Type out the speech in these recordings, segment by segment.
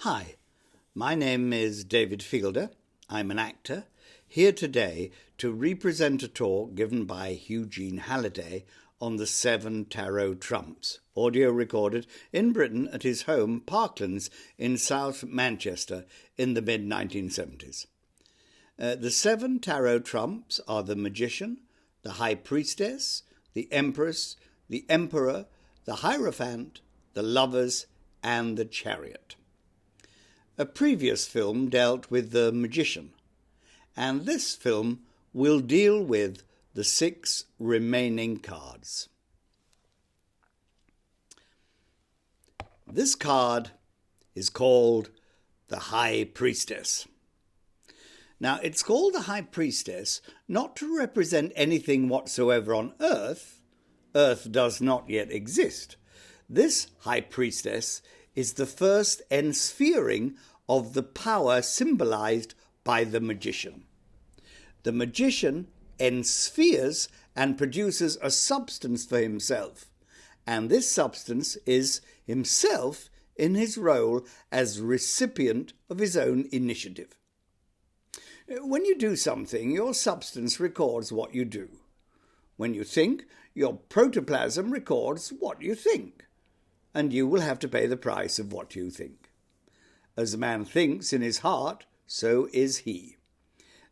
Hi, my name is David Fielder. I'm an actor, here today to represent a talk given by Eugene Halliday on the 7 Tarot Trumps, audio recorded in Britain at his home Parklands in South Manchester in the mid-1970s. The 7 Tarot Trumps are the Magician, the High Priestess, the Empress, the Emperor, the Hierophant, the Lovers, and the Chariot. A previous film dealt with the Magician, and this film will deal with the 6 remaining cards. This card is called the High Priestess. Now, it's called the High Priestess not to represent anything whatsoever on Earth. Earth does not yet exist. This High Priestess is the first ensphering of the power symbolized by the Magician. The Magician enspheres and produces a substance for himself, and this substance is himself in his role as recipient of his own initiative. When you do something, your substance records what you do. When you think, your protoplasm records what you think, and you will have to pay the price of what you think. As a man thinks in his heart, so is he.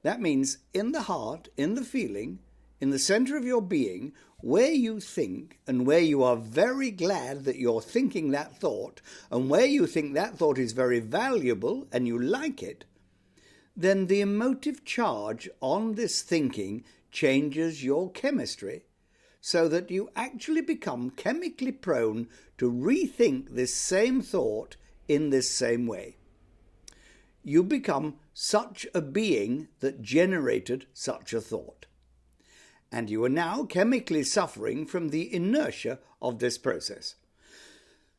That means in the heart, in the feeling, in the center of your being, where you think and where you are very glad that you're thinking that thought, and where you think that thought is very valuable and you like it, then the emotive charge on this thinking changes your chemistry so that you actually become chemically prone to rethink this same thought in this same way. You become such a being that generated such a thought. And you are now chemically suffering from the inertia of this process.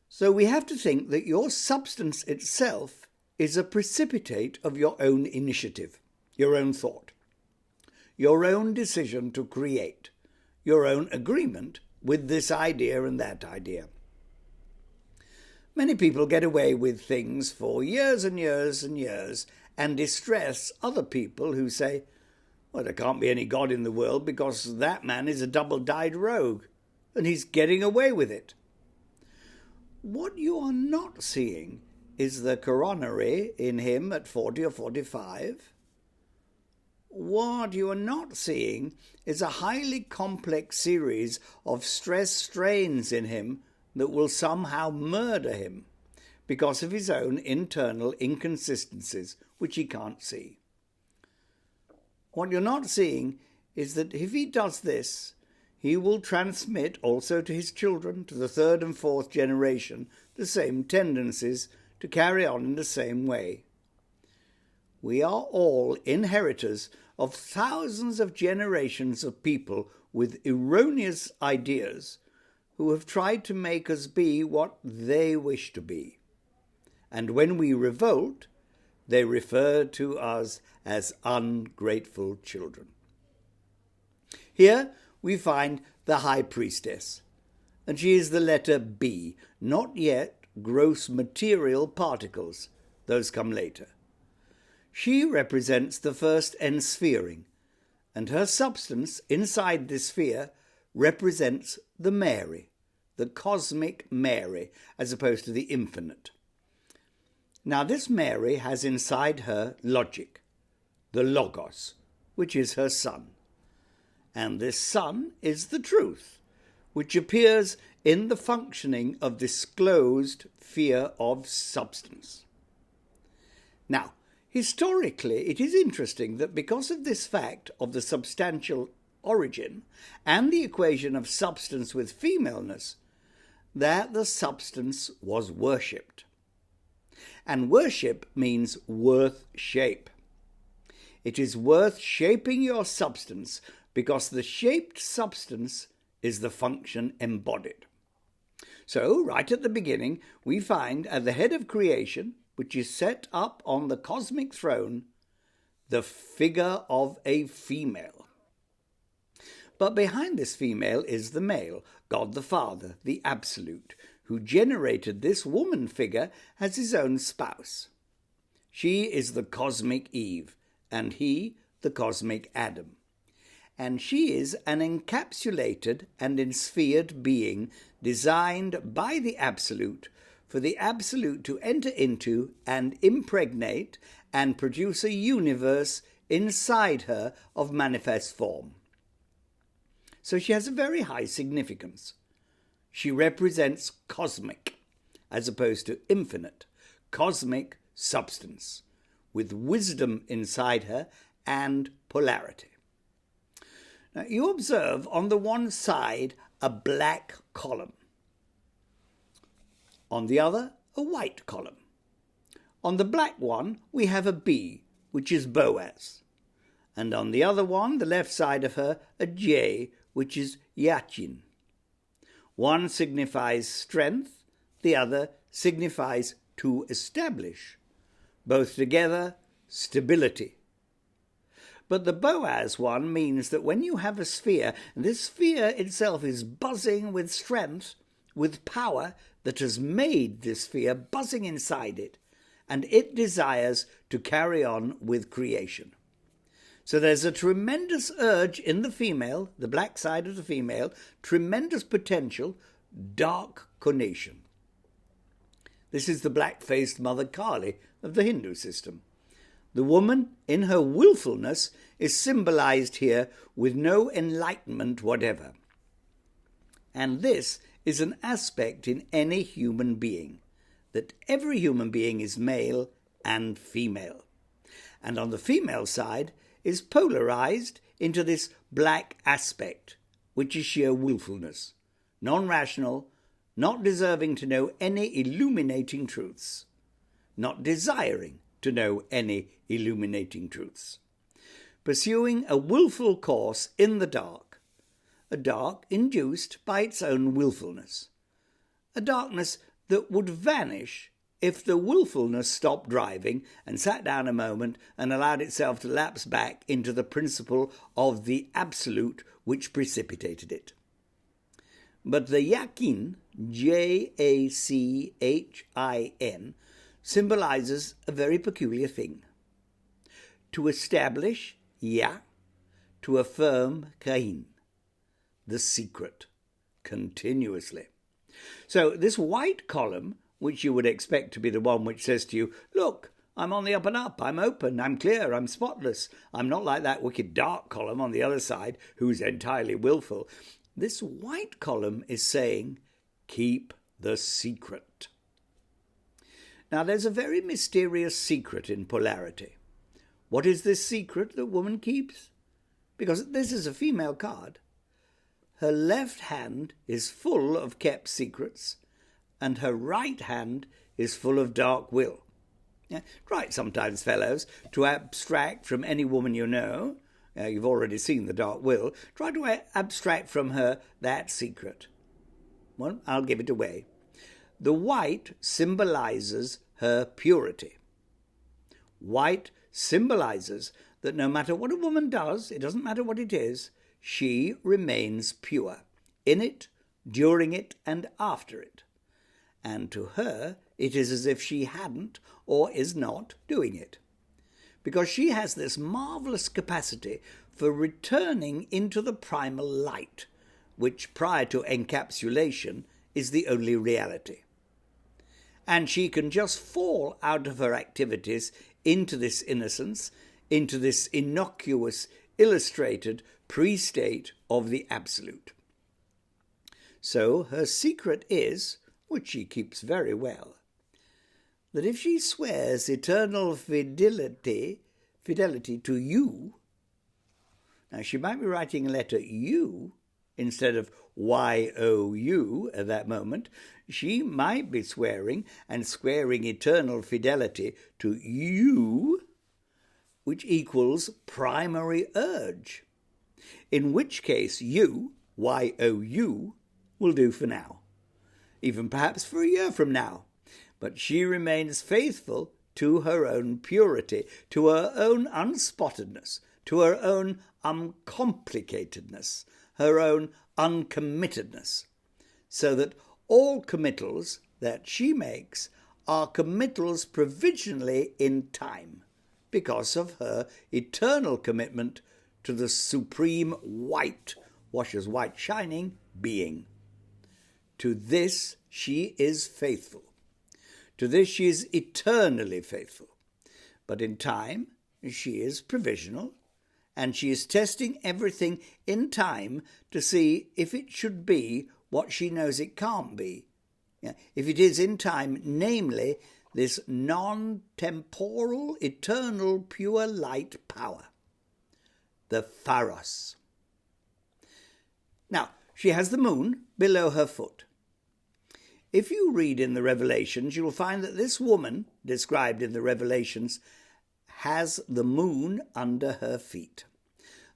So we have to think that your substance itself is a precipitate of your own initiative, your own thought, your own decision to create, your own agreement with this idea and that idea. Many people get away with things for years and years and years and distress other people who say, well, there can't be any God in the world because that man is a double-dyed rogue and he's getting away with it. What you are not seeing is the coronary in him at 40 or 45. What you are not seeing is a highly complex series of stress strains in him that will somehow murder him because of his own internal inconsistencies, which he can't see. What you're not seeing is that if he does this, he will transmit also to his children, to the 3rd and 4th generation, the same tendencies to carry on in the same way. We are all inheritors of thousands of generations of people with erroneous ideas who have tried to make us be what they wish to be. And when we revolt, they refer to us as ungrateful children. Here we find the High Priestess, and she is the letter B, not yet gross material particles. Those come later. She represents the first ensphering, and her substance inside this sphere represents the Mary, the cosmic Mary, as opposed to the infinite. Now this Mary has inside her logic, the Logos, which is her son. And this son is the truth, which appears in the functioning of disclosed fear of substance. Now, historically, it is interesting that because of this fact of the substantial origin and the equation of substance with femaleness, that the substance was worshipped. And worship means worth shape. It is worth shaping your substance because the shaped substance is the function embodied. So, right at the beginning, we find at the head of creation, which is set up on the cosmic throne, the figure of a female. But behind this female is the male, God the Father, the Absolute, who generated this woman figure as his own spouse. She is the cosmic Eve, and he the cosmic Adam. And she is an encapsulated and ensphered being designed by the Absolute for the Absolute to enter into and impregnate and produce a universe inside her of manifest form. So she has a very high significance. She represents cosmic, as opposed to infinite, cosmic substance, with wisdom inside her and polarity. Now you observe on the one side a black column, on the other a white column. On the black one we have a B, which is Boaz, and on the other one, the left side of her, a J, which is Yachin. One signifies strength, the other signifies to establish. Both together, stability. But the Boaz one means that when you have a sphere, this sphere itself is buzzing with strength, with power that has made this sphere buzzing inside it, and it desires to carry on with creation. So there's a tremendous urge in the female, the black side of the female, tremendous potential, dark conation. This is the black-faced Mother Kali of the Hindu system. The woman, in her willfulness, is symbolized here with no enlightenment whatever. And this is an aspect in any human being, that every human being is male and female. And on the female side is polarized into this black aspect, which is sheer willfulness, non-rational, not deserving to know any illuminating truths, not desiring to know any illuminating truths, pursuing a willful course in the dark, a dark induced by its own willfulness, a darkness that would vanish if the willfulness stopped driving and sat down a moment and allowed itself to lapse back into the principle of the Absolute which precipitated it. But the Yachin, Jachin, symbolizes a very peculiar thing. To establish, Ya, to affirm, Kain, the secret, continuously. So this white column, which you would expect to be the one which says to you, look, I'm on the up and up, I'm open, I'm clear, I'm spotless, I'm not like that wicked dark column on the other side who's entirely willful. This white column is saying, keep the secret. Now there's a very mysterious secret in polarity. What is this secret that woman keeps? Because this is a female card. Her left hand is full of kept secrets, and her right hand is full of dark will. Try it sometimes, fellows, to abstract from any woman you know. You've already seen the dark will. Try to abstract from her that secret. Well, I'll give it away. The white symbolizes her purity. White symbolizes that no matter what a woman does, it doesn't matter what it is, she remains pure, in it, during it, and after it. And to her, it is as if she hadn't or is not doing it. Because she has this marvelous capacity for returning into the primal light, which prior to encapsulation is the only reality. And she can just fall out of her activities into this innocence, into this innocuous, illustrated pre-state of the Absolute. So her secret is, which she keeps very well, that if she swears eternal fidelity to you, now she might be writing a letter U instead of Y-O-U at that moment, she might be swearing eternal fidelity to you, which equals primary urge, in which case you, Y-O-U, will do for now, even perhaps for a year from now. But she remains faithful to her own purity, to her own unspottedness, to her own uncomplicatedness, her own uncommittedness, so that All committals that she makes are committals provisionally in time because of her eternal commitment to the supreme white, washes white shining, being. To this she is faithful. To this she is eternally faithful. But in time she is provisional, and she is testing everything in time to see if it should be what she knows it can't be. If it is in time, namely, this non-temporal, eternal, pure light power, the Pharos. Now, she has the moon below her foot. If you read in the Revelations, you'll find that this woman, described in the Revelations, has the moon under her feet.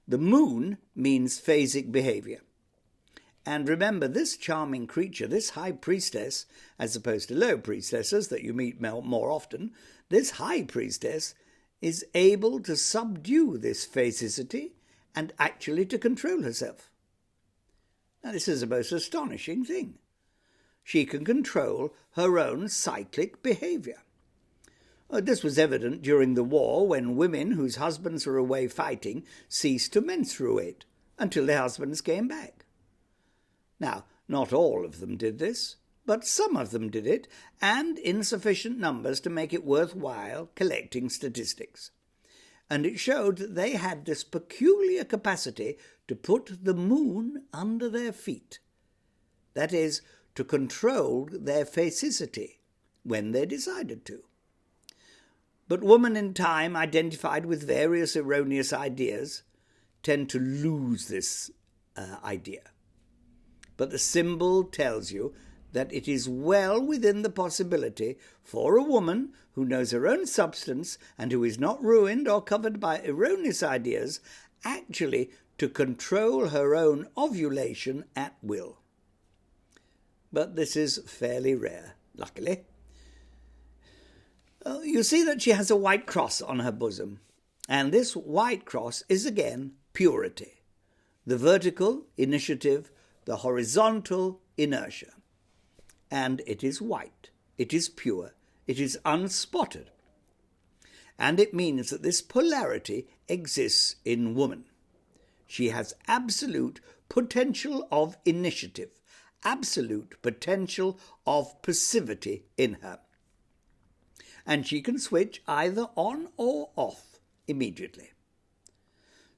The moon means phasic behavior. And remember, this charming creature, this high priestess, as opposed to low priestesses that you meet more often, this high priestess is able to subdue this phasicity and actually to control herself. Now, this is a most astonishing thing. She can control her own cyclic behavior. This was evident during the war when women whose husbands were away fighting ceased to menstruate until their husbands came back. Now, not all of them did this, but some of them did it, and in sufficient numbers to make it worthwhile collecting statistics. And it showed that they had this peculiar capacity to put the moon under their feet. That is, to control their phasicity when they decided to. But women in time, identified with various erroneous ideas, tend to lose this idea. But the symbol tells you that it is well within the possibility for a woman who knows her own substance and who is not ruined or covered by erroneous ideas actually to control her own ovulation at will. But this is fairly rare, luckily. You see that she has a white cross on her bosom, and this white cross is again purity, the vertical initiative, the horizontal inertia. And it is white, it is pure, it is unspotted. And it means that this polarity exists in woman. She has absolute potential of initiative, absolute potential of passivity in her. And she can switch either on or off immediately.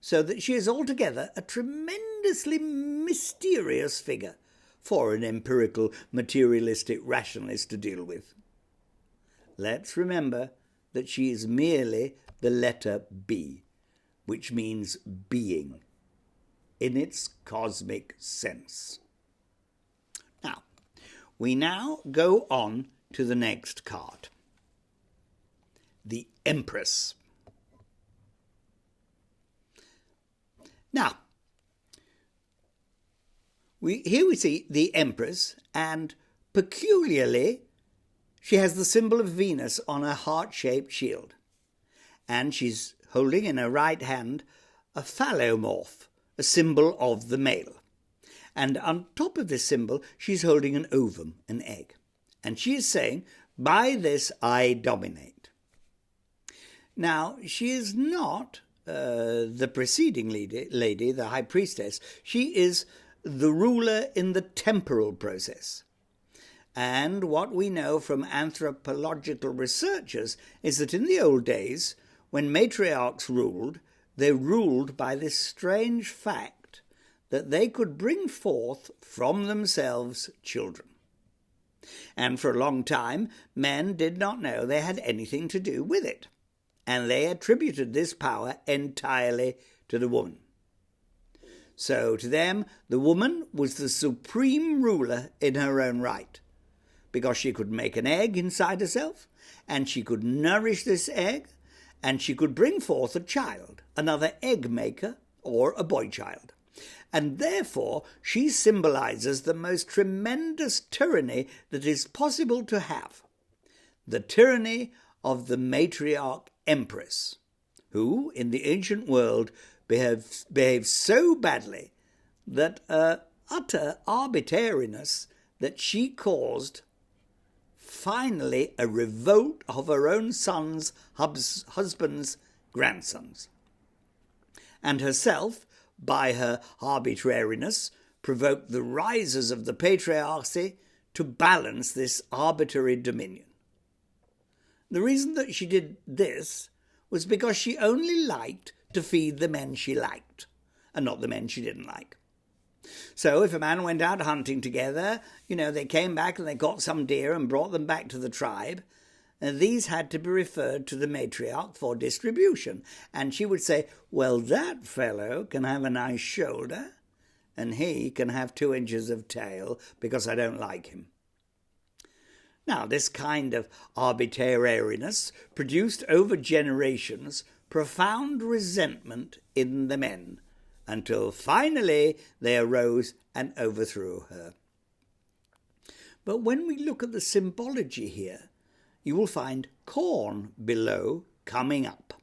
So that she is altogether a tremendously mysterious figure for an empirical, materialistic rationalist to deal with. Let's remember that she is merely the letter B, which means being, in its cosmic sense. Now, we now go on to the next card. The Empress. Now, here we see the Empress, and peculiarly, she has the symbol of Venus on her heart-shaped shield. And she's holding in her right hand a phallomorph, a symbol of the male. And on top of this symbol, she's holding an ovum, an egg. And she is saying, by this I dominate. Now, she is not the preceding lady, the high priestess. She is the ruler in the temporal process. And what we know from anthropological researchers is that in the old days, when matriarchs ruled, they ruled by this strange fact that they could bring forth from themselves children. And for a long time, men did not know they had anything to do with it, and they attributed this power entirely to the woman. So to them, the woman was the supreme ruler in her own right, because she could make an egg inside herself, and she could nourish this egg, and she could bring forth a child, another egg maker, or a boy child. And therefore she symbolizes the most tremendous tyranny that is possible to have, the tyranny of the matriarch empress, who, in the ancient world, behaved so badly that utter arbitrariness that she caused finally a revolt of her own son's husband's grandsons, and herself, by her arbitrariness, provoked the risers of the patriarchy to balance this arbitrary dominion. The reason that she did this was because she only liked to feed the men she liked, and not the men she didn't like. So if a man went out hunting together, they came back and they got some deer and brought them back to the tribe, and these had to be referred to the matriarch for distribution. And she would say, well, that fellow can have a nice shoulder, and he can have 2 inches of tail because I don't like him. Now, this kind of arbitrariness produced over generations profound resentment in the men, until finally they arose and overthrew her. But when we look at the symbology here, you will find corn below coming up.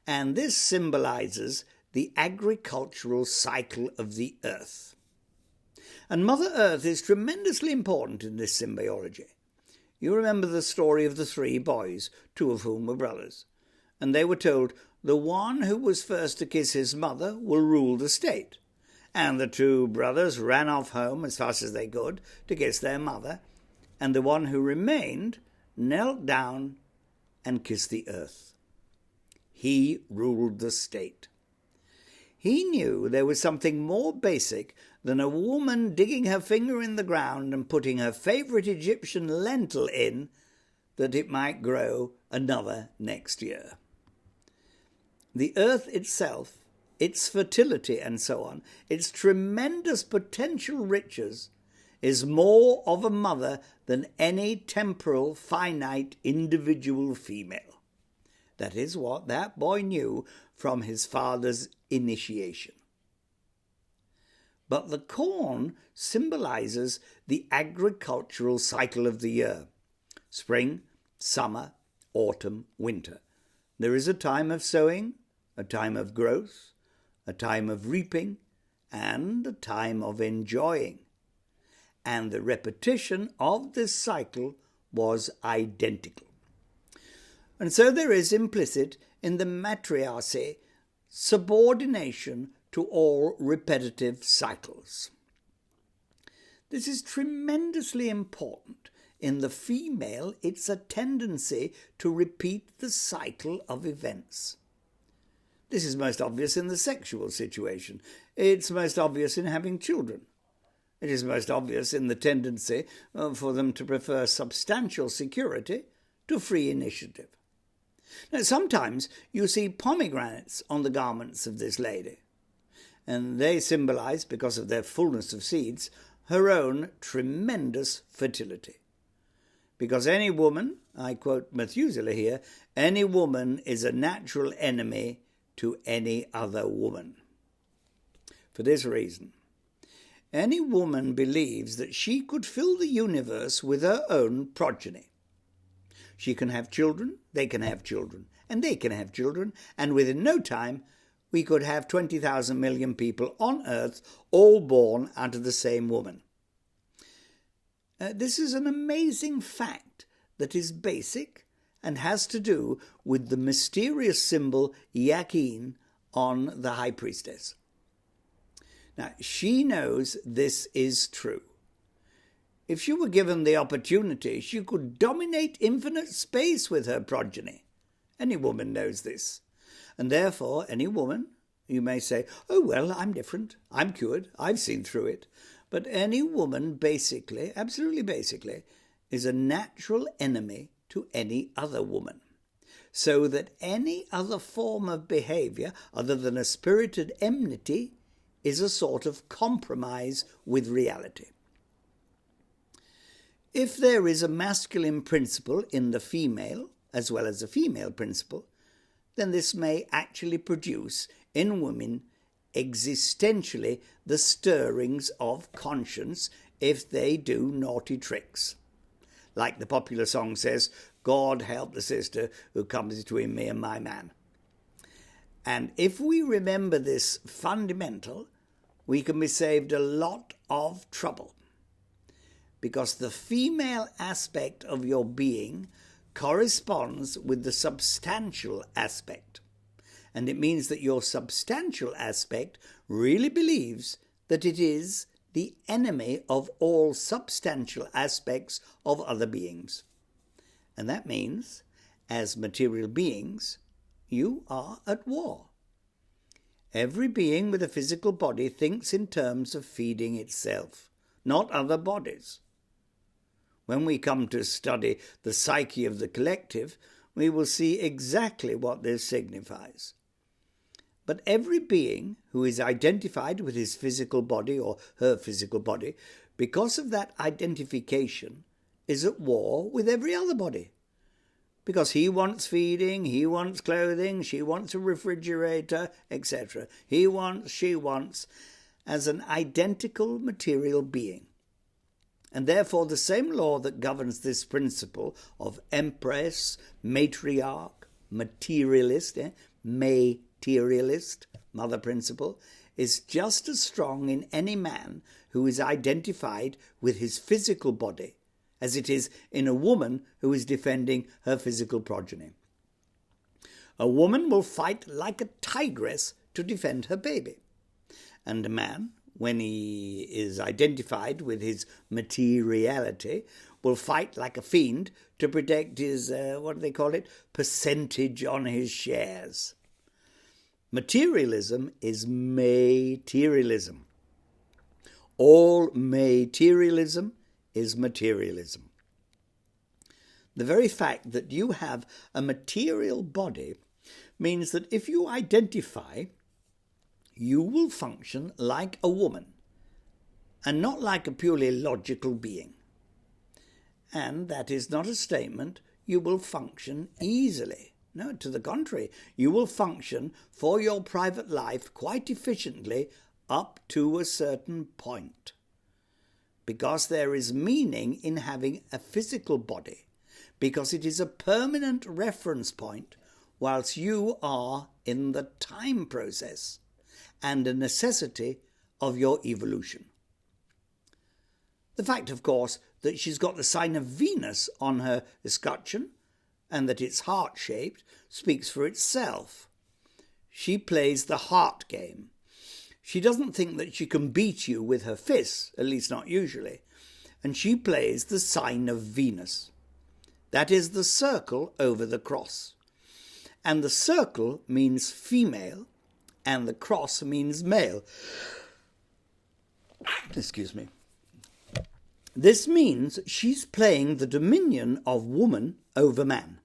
And this symbolizes the agricultural cycle of the earth. And Mother Earth is tremendously important in this symbology. You remember the story of the 3 boys, 2 of whom were brothers. And they were told, the one who was first to kiss his mother will rule the state. And the 2 brothers ran off home as fast as they could to kiss their mother. And the one who remained knelt down and kissed the earth. He ruled the state. He knew there was something more basic than a woman digging her finger in the ground and putting her favourite Egyptian lentil in, that it might grow another next year. The earth itself, its fertility and so on, its tremendous potential riches, is more of a mother than any temporal, finite, individual female. That is what that boy knew from his father's initiation. But the corn symbolizes the agricultural cycle of the year: spring, summer, autumn, winter. There is a time of sowing, a time of growth, a time of reaping, and a time of enjoying. And the repetition of this cycle was identical. And so there is implicit in the matriarchy subordination to all repetitive cycles. This is tremendously important. In the female, it's a tendency to repeat the cycle of events. This is most obvious in the sexual situation. It's most obvious in having children. It is most obvious in the tendency for them to prefer substantial security to free initiative. Now, sometimes you see pomegranates on the garments of this lady, and they symbolize, because of their fullness of seeds, her own tremendous fertility. Because any woman, I quote Methuselah here, any woman is a natural enemy to any other woman. For this reason, any woman believes that she could fill the universe with her own progeny. She can have children, they can have children, and they can have children, and within no time we could have 20,000 million people on Earth, all born out of the same woman. This is an amazing fact that is basic and has to do with the mysterious symbol Yakin on the high priestess. Now, she knows this is true. If she were given the opportunity, she could dominate infinite space with her progeny. Any woman knows this. And therefore, any woman, you may say, oh, well, I'm different. I'm cured. I've seen through it. But any woman basically, absolutely basically, is a natural enemy to any other woman. So that any other form of behavior other than a spirited enmity is a sort of compromise with reality. If there is a masculine principle in the female, as well as a female principle, then this may actually produce in women existentially the stirrings of conscience if they do naughty tricks. Like the popular song says, God help the sister who comes between me and my man. And if we remember this fundamental, we can be saved a lot of trouble. because the female aspect of your being corresponds with the substantial aspect. And it means that your substantial aspect really believes that it is the enemy of all substantial aspects of other beings. And that means, as material beings, you are at war. Every being with a physical body thinks in terms of feeding itself, not other bodies. When we come to study the psyche of the collective, we will see exactly what this signifies. But every being who is identified with his physical body or her physical body, because of that identification, is at war with every other body. Because he wants feeding, he wants clothing, she wants a refrigerator, etc. He wants, she wants, as an identical material being. And therefore the same law that governs this principle of empress, matriarch, materialist, materialist, mother principle, is just as strong in any man who is identified with his physical body as it is in a woman who is defending her physical progeny. A woman will fight like a tigress to defend her baby. And a man, when he is identified with his materiality, will fight like a fiend to protect his, percentage on his shares. Materialism is materialism. All materialism is materialism. The very fact that you have a material body means that if you identify, you will function like a woman and not like a purely logical being. And that is not a statement you will function easily. No, to the contrary, you will function for your private life quite efficiently up to a certain point. Because there is meaning in having a physical body, because it is a permanent reference point whilst you are in the time process and a necessity of your evolution. The fact, of course, that she's got the sign of Venus on her escutcheon and that it's heart-shaped speaks for itself. She plays the heart game. She doesn't think that she can beat you with her fists, at least not usually, and she plays the sign of Venus. That is the circle over the cross. And the circle means female, and the cross means male. Excuse me. This means she's playing the dominion of woman over man.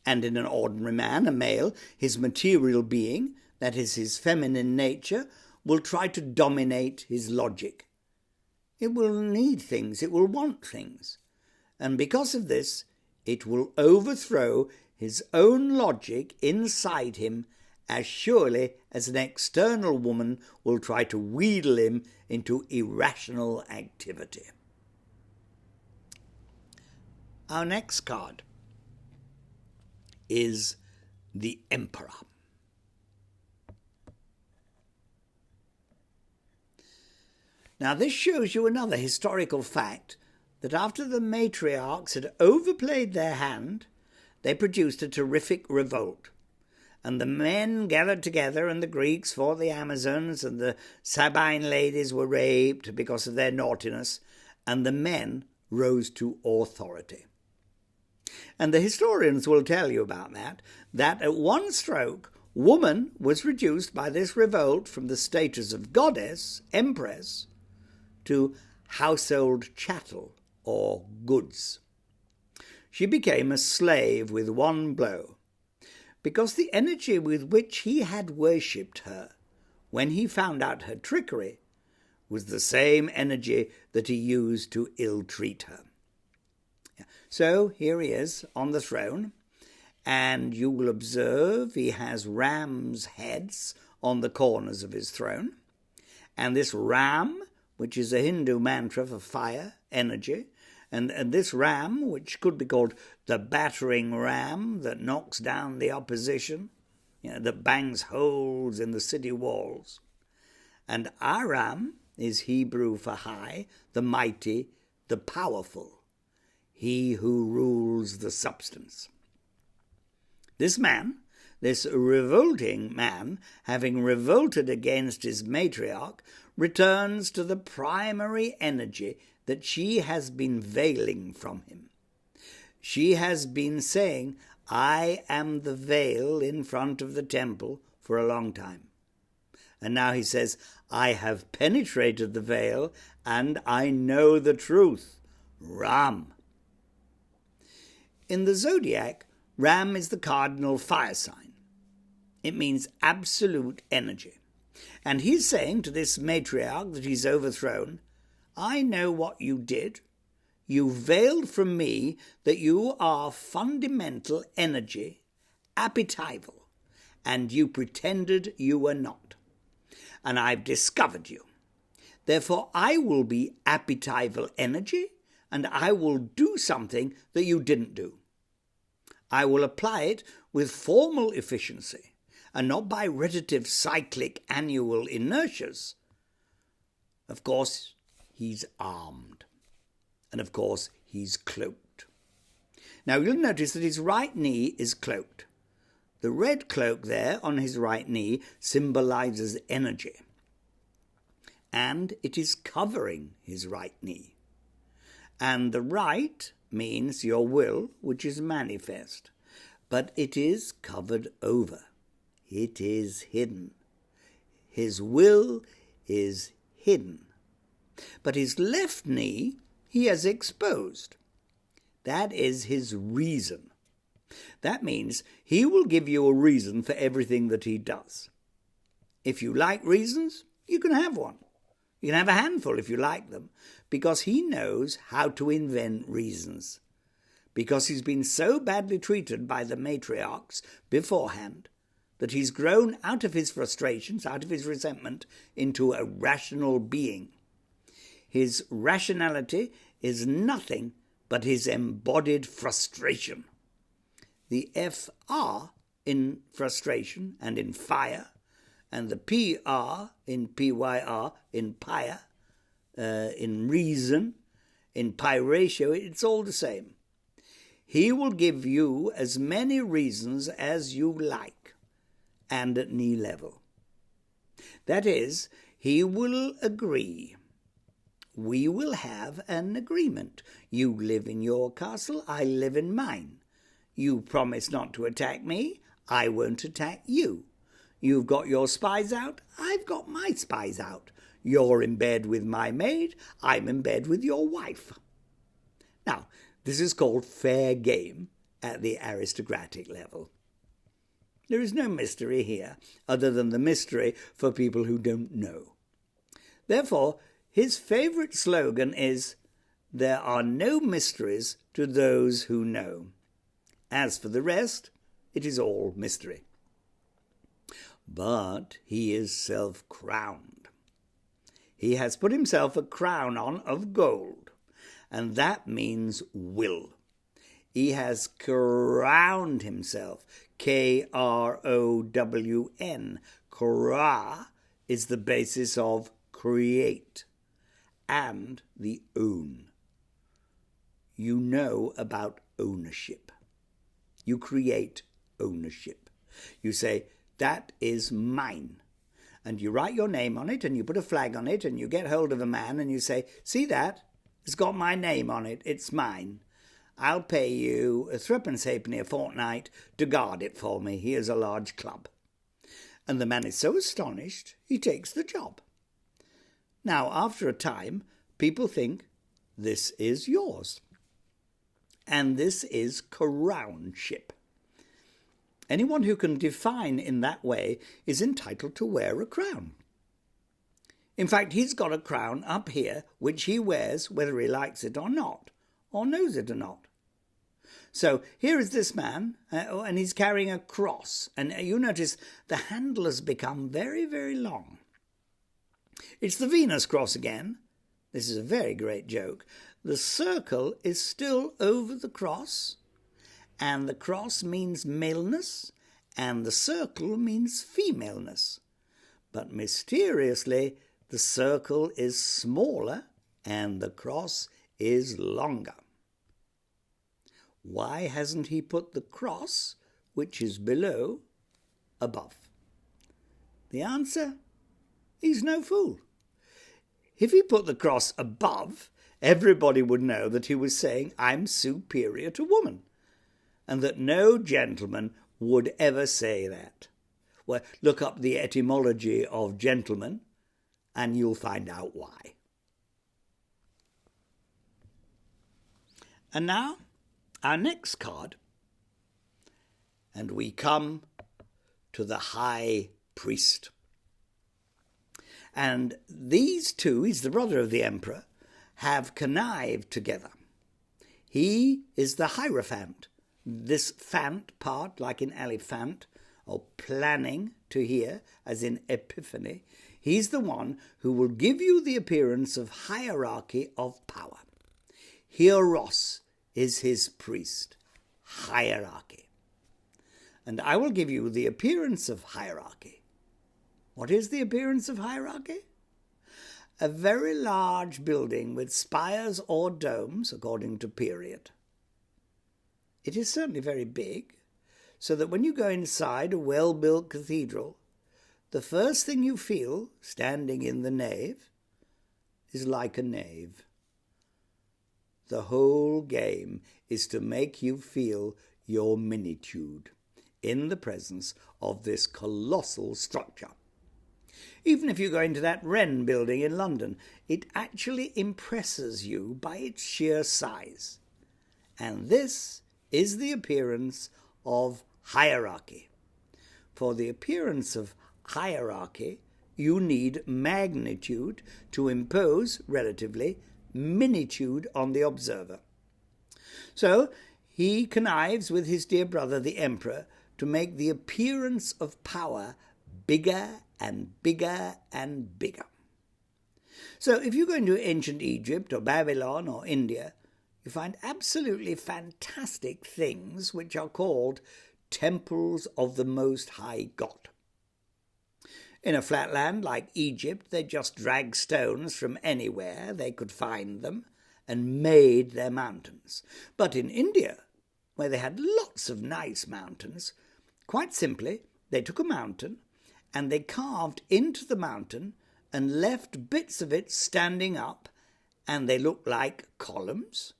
And in an ordinary man, a male, his material being, that is his feminine nature, will try to dominate his logic. It will need things, it will want things. And because of this, it will overthrow his own logic inside him as surely as an external woman will try to wheedle him into irrational activity. Our next card is the Emperor. Now this shows you another historical fact, that after the matriarchs had overplayed their hand, they produced a terrific revolt. And the men gathered together, and the Greeks fought the Amazons, and the Sabine ladies were raped because of their naughtiness, and the men rose to authority. And the historians will tell you about that at one stroke, woman was reduced by this revolt from the status of goddess, empress, to household chattel or goods. She became a slave with one blow, because the energy with which he had worshipped her when he found out her trickery was the same energy that he used to ill-treat her. So here he is on the throne, and you will observe he has ram's heads on the corners of his throne, and this ram, which is a Hindu mantra for fire, energy, and this ram, which could be called the battering ram that knocks down the opposition, that bangs holes in the city walls. And Aram is Hebrew for high, the mighty, the powerful, he who rules the substance. This man, this revolting man, having revolted against his matriarch, returns to the primary energy that she has been veiling from him. She has been saying, I am the veil in front of the temple for a long time. And now he says, I have penetrated the veil and I know the truth. Ram. In the zodiac, Ram is the cardinal fire sign. It means absolute energy. And he's saying to this matriarch that he's overthrown, I know what you did. You veiled from me that you are fundamental energy, appetival, and you pretended you were not. And I've discovered you. Therefore, I will be appetival energy, and I will do something that you didn't do. I will apply it with formal efficiency, and not by relative cyclic annual inertias. Of course, he's armed. And of course, he's cloaked. Now, you'll notice that his right knee is cloaked. The red cloak there on his right knee symbolizes energy. And it is covering his right knee. And the right means your will, which is manifest. But it is covered over. It is hidden. His will is hidden. But his left knee he has exposed. That is his reason. That means he will give you a reason for everything that he does. If you like reasons, you can have one. You can have a handful if you like them, because he knows how to invent reasons. Because he's been so badly treated by the matriarchs beforehand that he's grown out of his frustrations, out of his resentment, into a rational being. His rationality is nothing but his embodied frustration. The FR in frustration and in fire, and the PR in PYR, in pyre, in reason, in pi ratio, it's all the same. He will give you as many reasons as you like, and at knee level. That is, he will agree. We will have an agreement. You live in your castle, I live in mine. You promise not to attack me, I won't attack you. You've got your spies out, I've got my spies out. You're in bed with my maid, I'm in bed with your wife. Now, this is called fair game at the aristocratic level. There is no mystery here, other than the mystery for people who don't know. Therefore, his favourite slogan is, there are no mysteries to those who know. As for the rest, it is all mystery. But he is self-crowned. He has put himself a crown on of gold, and that means will. He has crowned himself, K-R-O-W-N. Kra is the basis of create and the own. You know about ownership. You create ownership. You say, that is mine. And you write your name on it and you put a flag on it and you get hold of a man and you say, see that? It's got my name on it. It's mine. I'll pay you a threepence halfpenny a fortnight to guard it for me. Here's a large club. And the man is so astonished, he takes the job. Now, after a time, people think, this is yours. And this is crownship. Anyone who can define in that way is entitled to wear a crown. In fact, he's got a crown up here which he wears whether he likes it or not, or knows it or not. So here is this man, and he's carrying a cross. And you notice the handle has become very, very long. It's the Venus cross again. This is a very great joke. The circle is still over the cross, and the cross means maleness, and the circle means femaleness. But mysteriously, the circle is smaller, and the cross is longer. Why hasn't he put the cross, which is below, above? The answer? He's no fool. If he put the cross above, everybody would know that he was saying, I'm superior to woman, and that no gentleman would ever say that. Well, look up the etymology of gentleman, and you'll find out why. And now, our next card, and we come to the high priest. And these two, he's the brother of the emperor, have connived together. He is the hierophant, this phant part, like in elephant, or planning to hear, as in epiphany. He's the one who will give you the appearance of hierarchy of power. Hieros is his priest, hierarchy. And I will give you the appearance of hierarchy. What is the appearance of hierarchy? A very large building with spires or domes, according to period. It is certainly very big, so that when you go inside a well-built cathedral, the first thing you feel, standing in the nave, is like a knave. The whole game is to make you feel your minitude in the presence of this colossal structure. Even if you go into that Wren building in London, it actually impresses you by its sheer size. And this is the appearance of hierarchy. For the appearance of hierarchy, you need magnitude to impose, relatively, minitude on the observer. So he connives with his dear brother, the emperor, to make the appearance of power bigger and bigger and bigger. So if you go into ancient Egypt or Babylon or India, you find absolutely fantastic things which are called temples of the Most High God. In a flat land like Egypt, they just dragged stones from anywhere they could find them and made their mountains. But in India, where they had lots of nice mountains, quite simply, they took a mountain and they carved into the mountain and left bits of it standing up, and they look like columns.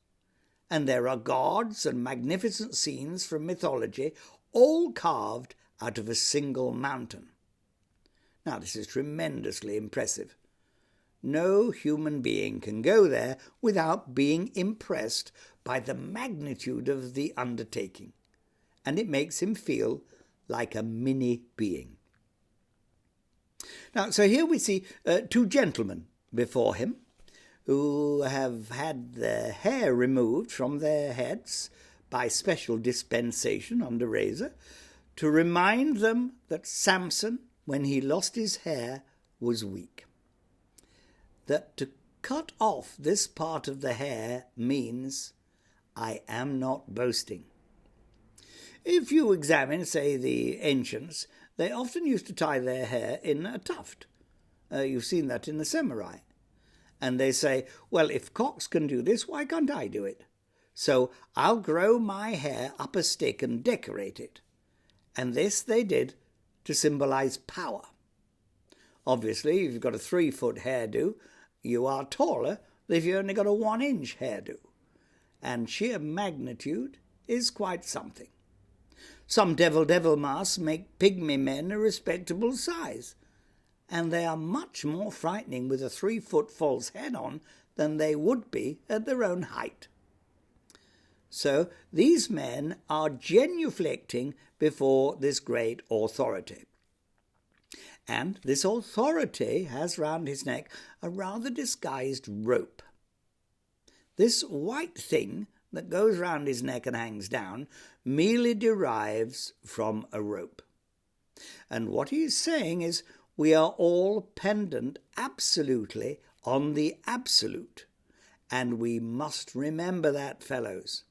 And there are gods and magnificent scenes from mythology, all carved out of a single mountain. Now, this is tremendously impressive. No human being can go there without being impressed by the magnitude of the undertaking, and it makes him feel like a mini being. Now, so here we see two gentlemen before him who have had their hair removed from their heads by special dispensation under razor to remind them that Samson, when he lost his hair, was weak. That to cut off this part of the hair means I am not boasting. If you examine, say, the ancients, they often used to tie their hair in a tuft. You've seen that in the samurai. And they say, well, if Cox can do this, why can't I do it? So I'll grow my hair up a stick and decorate it. And this they did to symbolize power. Obviously, if you've got a 3-foot hairdo, you are taller than if you've only got a 1-inch hairdo. And sheer magnitude is quite something. Some devil masks make pygmy men a respectable size, and they are much more frightening with a 3-foot false head on than they would be at their own height. So these men are genuflecting before this great authority. And this authority has round his neck a rather disguised rope. This white thing that goes round his neck and hangs down merely derives from a rope. And what he is saying is, we are all pendant absolutely on the absolute, and we must remember that, fellows.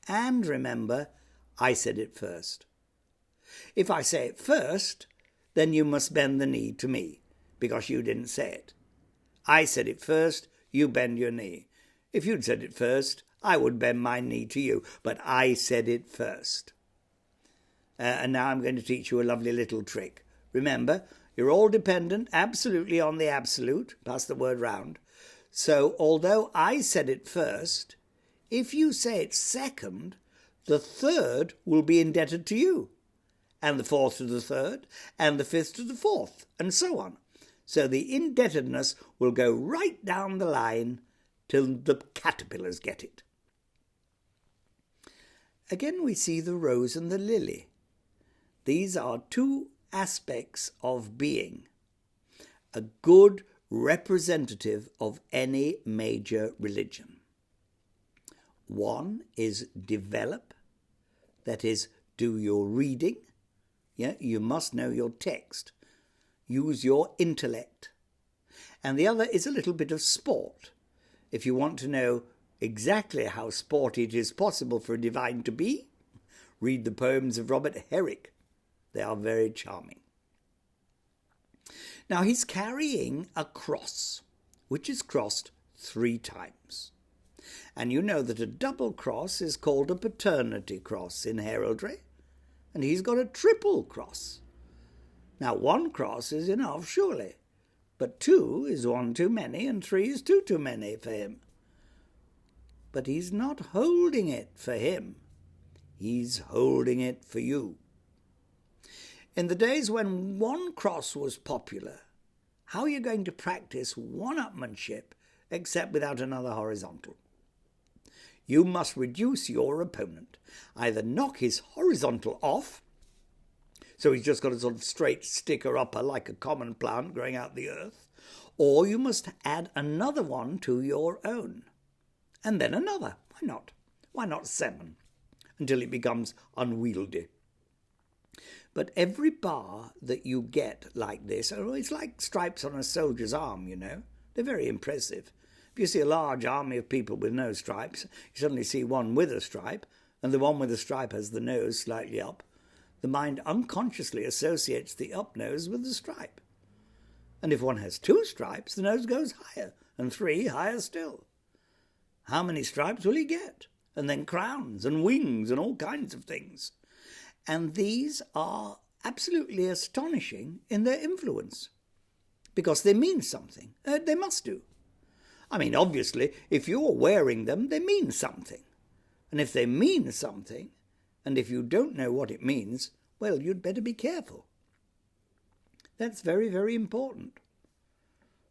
And remember, I said it first. If I say it first, then you must bend the knee to me, because you didn't say it. I said it first, you bend your knee. If you'd said it first, I would bend my knee to you, but I said it first. And now I'm going to teach you a lovely little trick. Remember, you're all dependent absolutely on the absolute. Pass the word round. So although I said it first, if you say it second, the third will be indebted to you, and the fourth to the third, and the fifth to the fourth, and so on. So the indebtedness will go right down the line till the caterpillars get it. Again we see the rose and the lily. These are two aspects of being, a good representative of any major religion. One is develop, that is, do your reading. You must know your text. Use your intellect. And the other is a little bit of sport. If you want to know exactly how sporty it is possible for a divine to be, read the poems of Robert Herrick. They are very charming. Now he's carrying a cross, which is crossed 3 times. And you know that a double cross is called a paternity cross in heraldry, and he's got a triple cross. Now 1 cross is enough, surely, but 2 is 1 too many, and 3 is 2 too many for him. But he's not holding it for him. He's holding it for you. In the days when 1 cross was popular, how are you going to practice one-upmanship except without another horizontal? You must reduce your opponent. Either knock his horizontal off, so he's just got a sort of straight sticker upper like a common plant growing out the earth, or you must add another one to your own. And then another. Why not? Why not 7? Until it becomes unwieldy. But every bar that you get like this, it's like stripes on a soldier's arm, you know. They're very impressive. If you see a large army of people with no stripes, you suddenly see one with a stripe, and the one with a stripe has the nose slightly up. The mind unconsciously associates the up nose with the stripe. And if one has 2 stripes, the nose goes higher, and 3 higher still. How many stripes will he get? And then crowns and wings and all kinds of things. And these are absolutely astonishing in their influence, because they mean something. They must do. I mean, obviously, if you're wearing them, they mean something. And if they mean something, and if you don't know what it means, well, you'd better be careful. That's very, very important.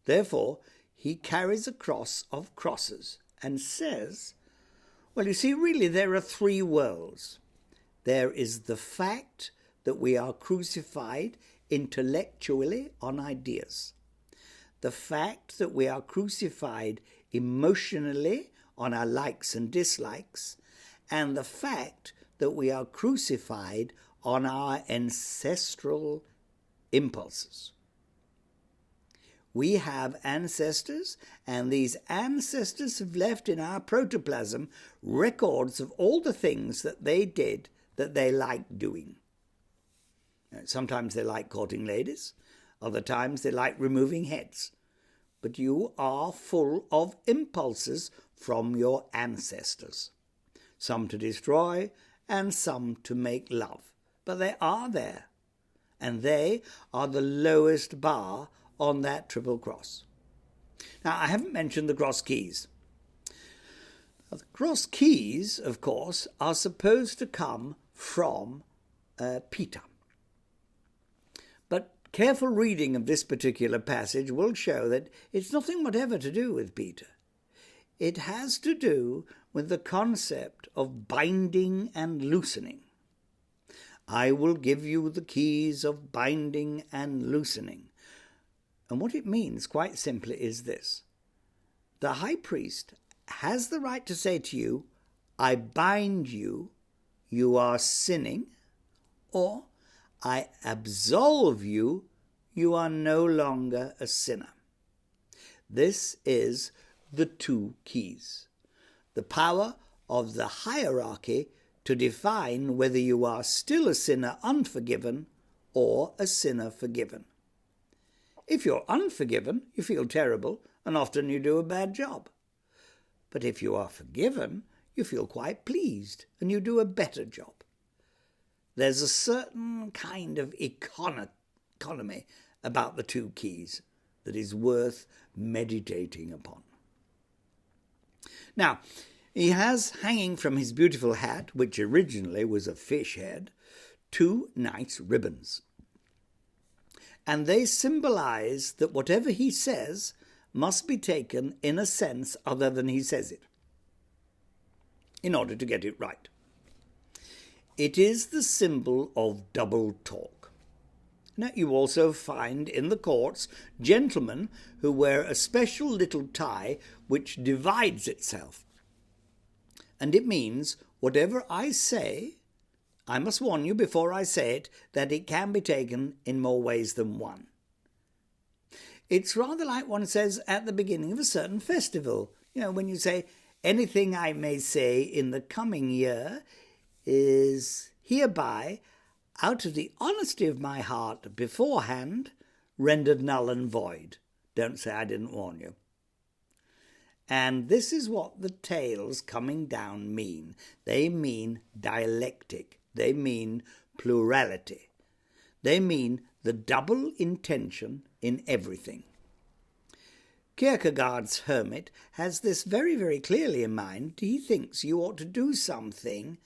Therefore, he carries a cross of crosses and says, well, you see, really there are 3 worlds. There is the fact that we are crucified intellectually on ideas. The fact that we are crucified emotionally on our likes and dislikes, and the fact that we are crucified on our ancestral impulses. We have ancestors, and these ancestors have left in our protoplasm records of all the things that they did that they liked doing. Sometimes they like courting ladies, other times they like removing heads. But you are full of impulses from your ancestors, some to destroy and some to make love. But they are there, and they are the lowest bar on that triple cross. Now, I haven't mentioned the cross keys. Now, the cross keys, of course, are supposed to come from Peter. But careful reading of this particular passage will show that it's nothing whatever to do with Peter. It has to do with the concept of binding and loosening. I will give you the keys of binding and loosening. And what it means, quite simply, is this. The high priest has the right to say to you, I bind you, you are sinning, or I absolve you, you are no longer a sinner. This is the 2 keys. The power of the hierarchy to define whether you are still a sinner unforgiven or a sinner forgiven. If you're unforgiven, you feel terrible, and often you do a bad job. But if you are forgiven, you feel quite pleased and you do a better job. There's a certain kind of economy about the two keys that is worth meditating upon. Now, he has hanging from his beautiful hat, which originally was a fish head, 2 nice ribbons. And they symbolize that whatever he says must be taken in a sense other than he says it, in order to get it right. It is the symbol of double talk. Now, you also find in the courts gentlemen who wear a special little tie which divides itself. And it means whatever I say, I must warn you before I say it that it can be taken in more ways than one. It's rather like one says at the beginning of a certain festival. When you say, anything I may say in the coming year is hereby, out of the honesty of my heart beforehand, rendered null and void. Don't say I didn't warn you. And this is what the tales coming down mean. They mean dialectic. They mean plurality. They mean the double intention in everything. Kierkegaard's hermit has this very, very clearly in mind. He thinks you ought to do something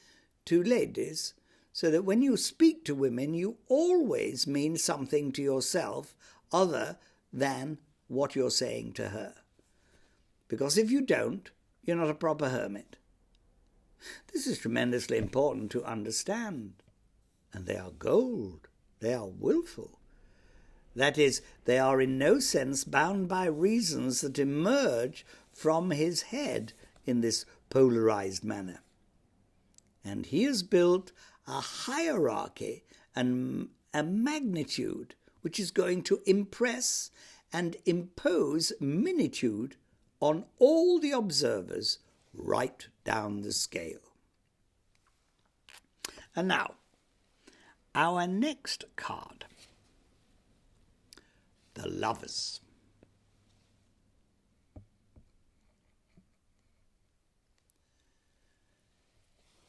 to ladies so that when you speak to women, you always mean something to yourself other than what you're saying to her. Because if you don't, you're not a proper hermit. This is tremendously important to understand. And they are gold. They are willful. That is, they are in no sense bound by reasons that emerge from his head in this polarized manner. And he has built a hierarchy and a magnitude which is going to impress and impose minitude on all the observers right down the scale. And now, our next card, the Lovers.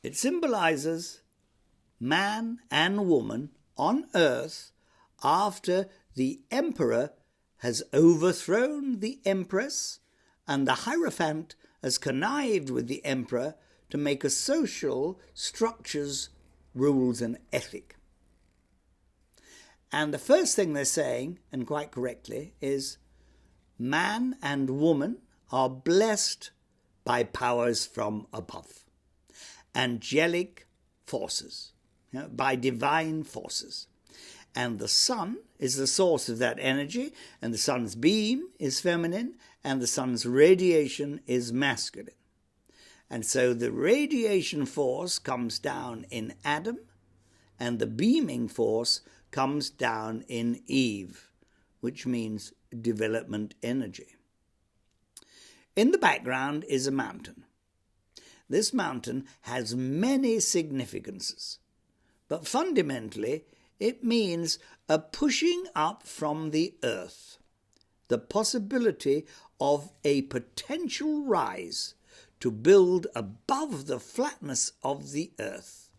It symbolizes man and woman on earth after the emperor has overthrown the empress and the Hierophant has connived with the emperor to make a social structures, rules and ethic. And the first thing they're saying, and quite correctly, is man and woman are blessed by powers from above, angelic forces, by divine forces. And the sun is the source of that energy, and the sun's beam is feminine, and the sun's radiation is masculine. And so the radiation force comes down in Adam, and the beaming force comes down in Eve, which means development energy. In the background is a mountain. This mountain has many significances, but fundamentally it means a pushing up from the earth, the possibility of a potential rise to build above the flatness of the earth,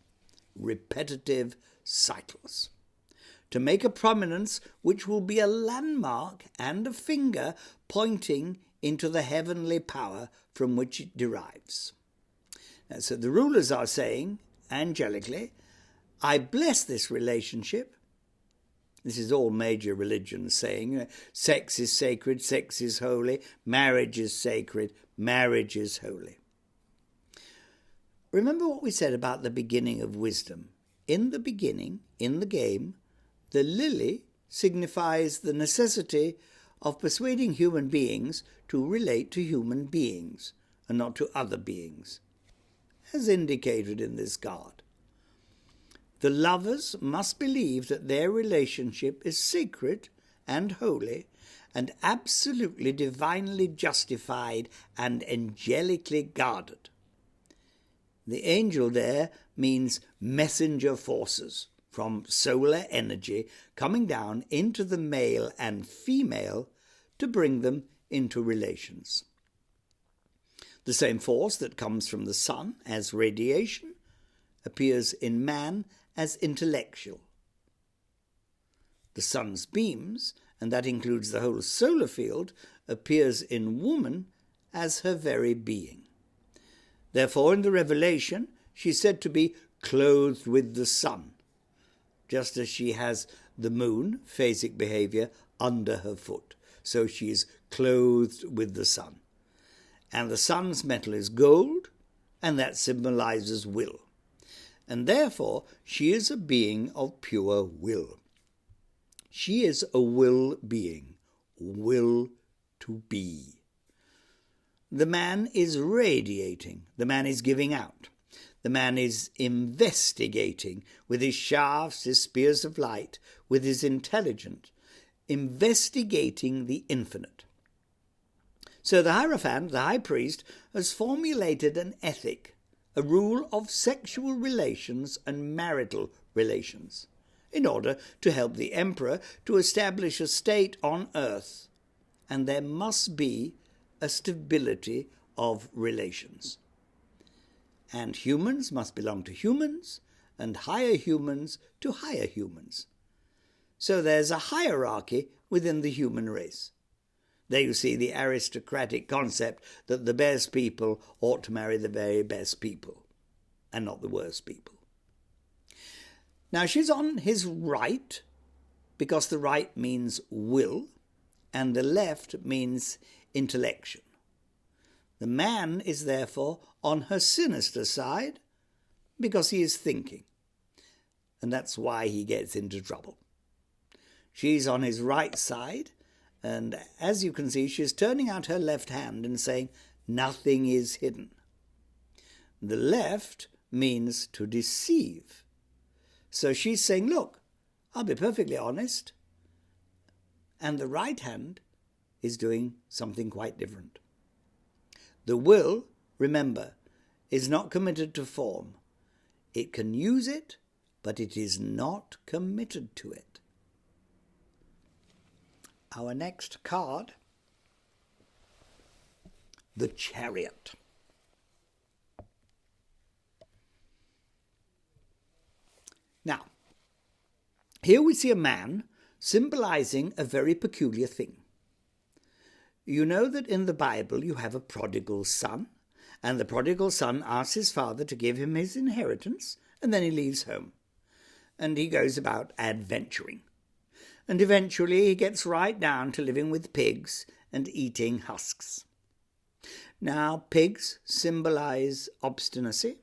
repetitive cycles, to make a prominence which will be a landmark and a finger pointing into the heavenly power from which it derives. Now, so the rulers are saying, angelically, I bless this relationship. This is all major religions saying, sex is sacred, sex is holy, marriage is sacred, marriage is holy. Remember what we said about the beginning of wisdom. In the beginning, in the game, the lily signifies the necessity of persuading human beings to relate to human beings and not to other beings, as indicated in this card. The lovers must believe that their relationship is sacred and holy and absolutely divinely justified and angelically guarded. The angel there means messenger forces from solar energy coming down into the male and female to bring them into relations. The same force that comes from the sun as radiation appears in man as intellectual. The sun's beams, and that includes the whole solar field, appears in woman as her very being. Therefore, in the Revelation, she's said to be clothed with the sun, just as she has the moon, phasic behavior, under her foot. So she is clothed with the sun. And the sun's metal is gold, and that symbolizes will. And therefore, she is a being of pure will. She is a will being, will to be. The man is radiating, the man is giving out. The man is investigating with his shafts, his spears of light, with his intelligence, investigating the infinite. So the Hierophant, the high priest, has formulated an ethic, a rule of sexual relations and marital relations, in order to help the emperor to establish a state on earth. And there must be a stability of relations. And humans must belong to humans, and higher humans to higher humans. So there's a hierarchy within the human race. There you see the aristocratic concept that the best people ought to marry the very best people, and not the worst people. Now she's on his right, because the right means will, and the left means intellection. The man is therefore on her sinister side, because he is thinking, and that's why he gets into trouble. She's on his right side, and as you can see, she's turning out her left hand and saying, nothing is hidden. The left means to deceive. So she's saying, look, I'll be perfectly honest. And the right hand is doing something quite different. The will, remember, is not committed to form. It can use it, but it is not committed to it. Our next card, the Chariot. Now, here we see a man symbolizing a very peculiar thing. You know that in the Bible you have a prodigal son, and the prodigal son asks his father to give him his inheritance, and then he leaves home, and he goes about adventuring. And eventually he gets right down to living with pigs and eating husks. Now, pigs symbolize obstinacy,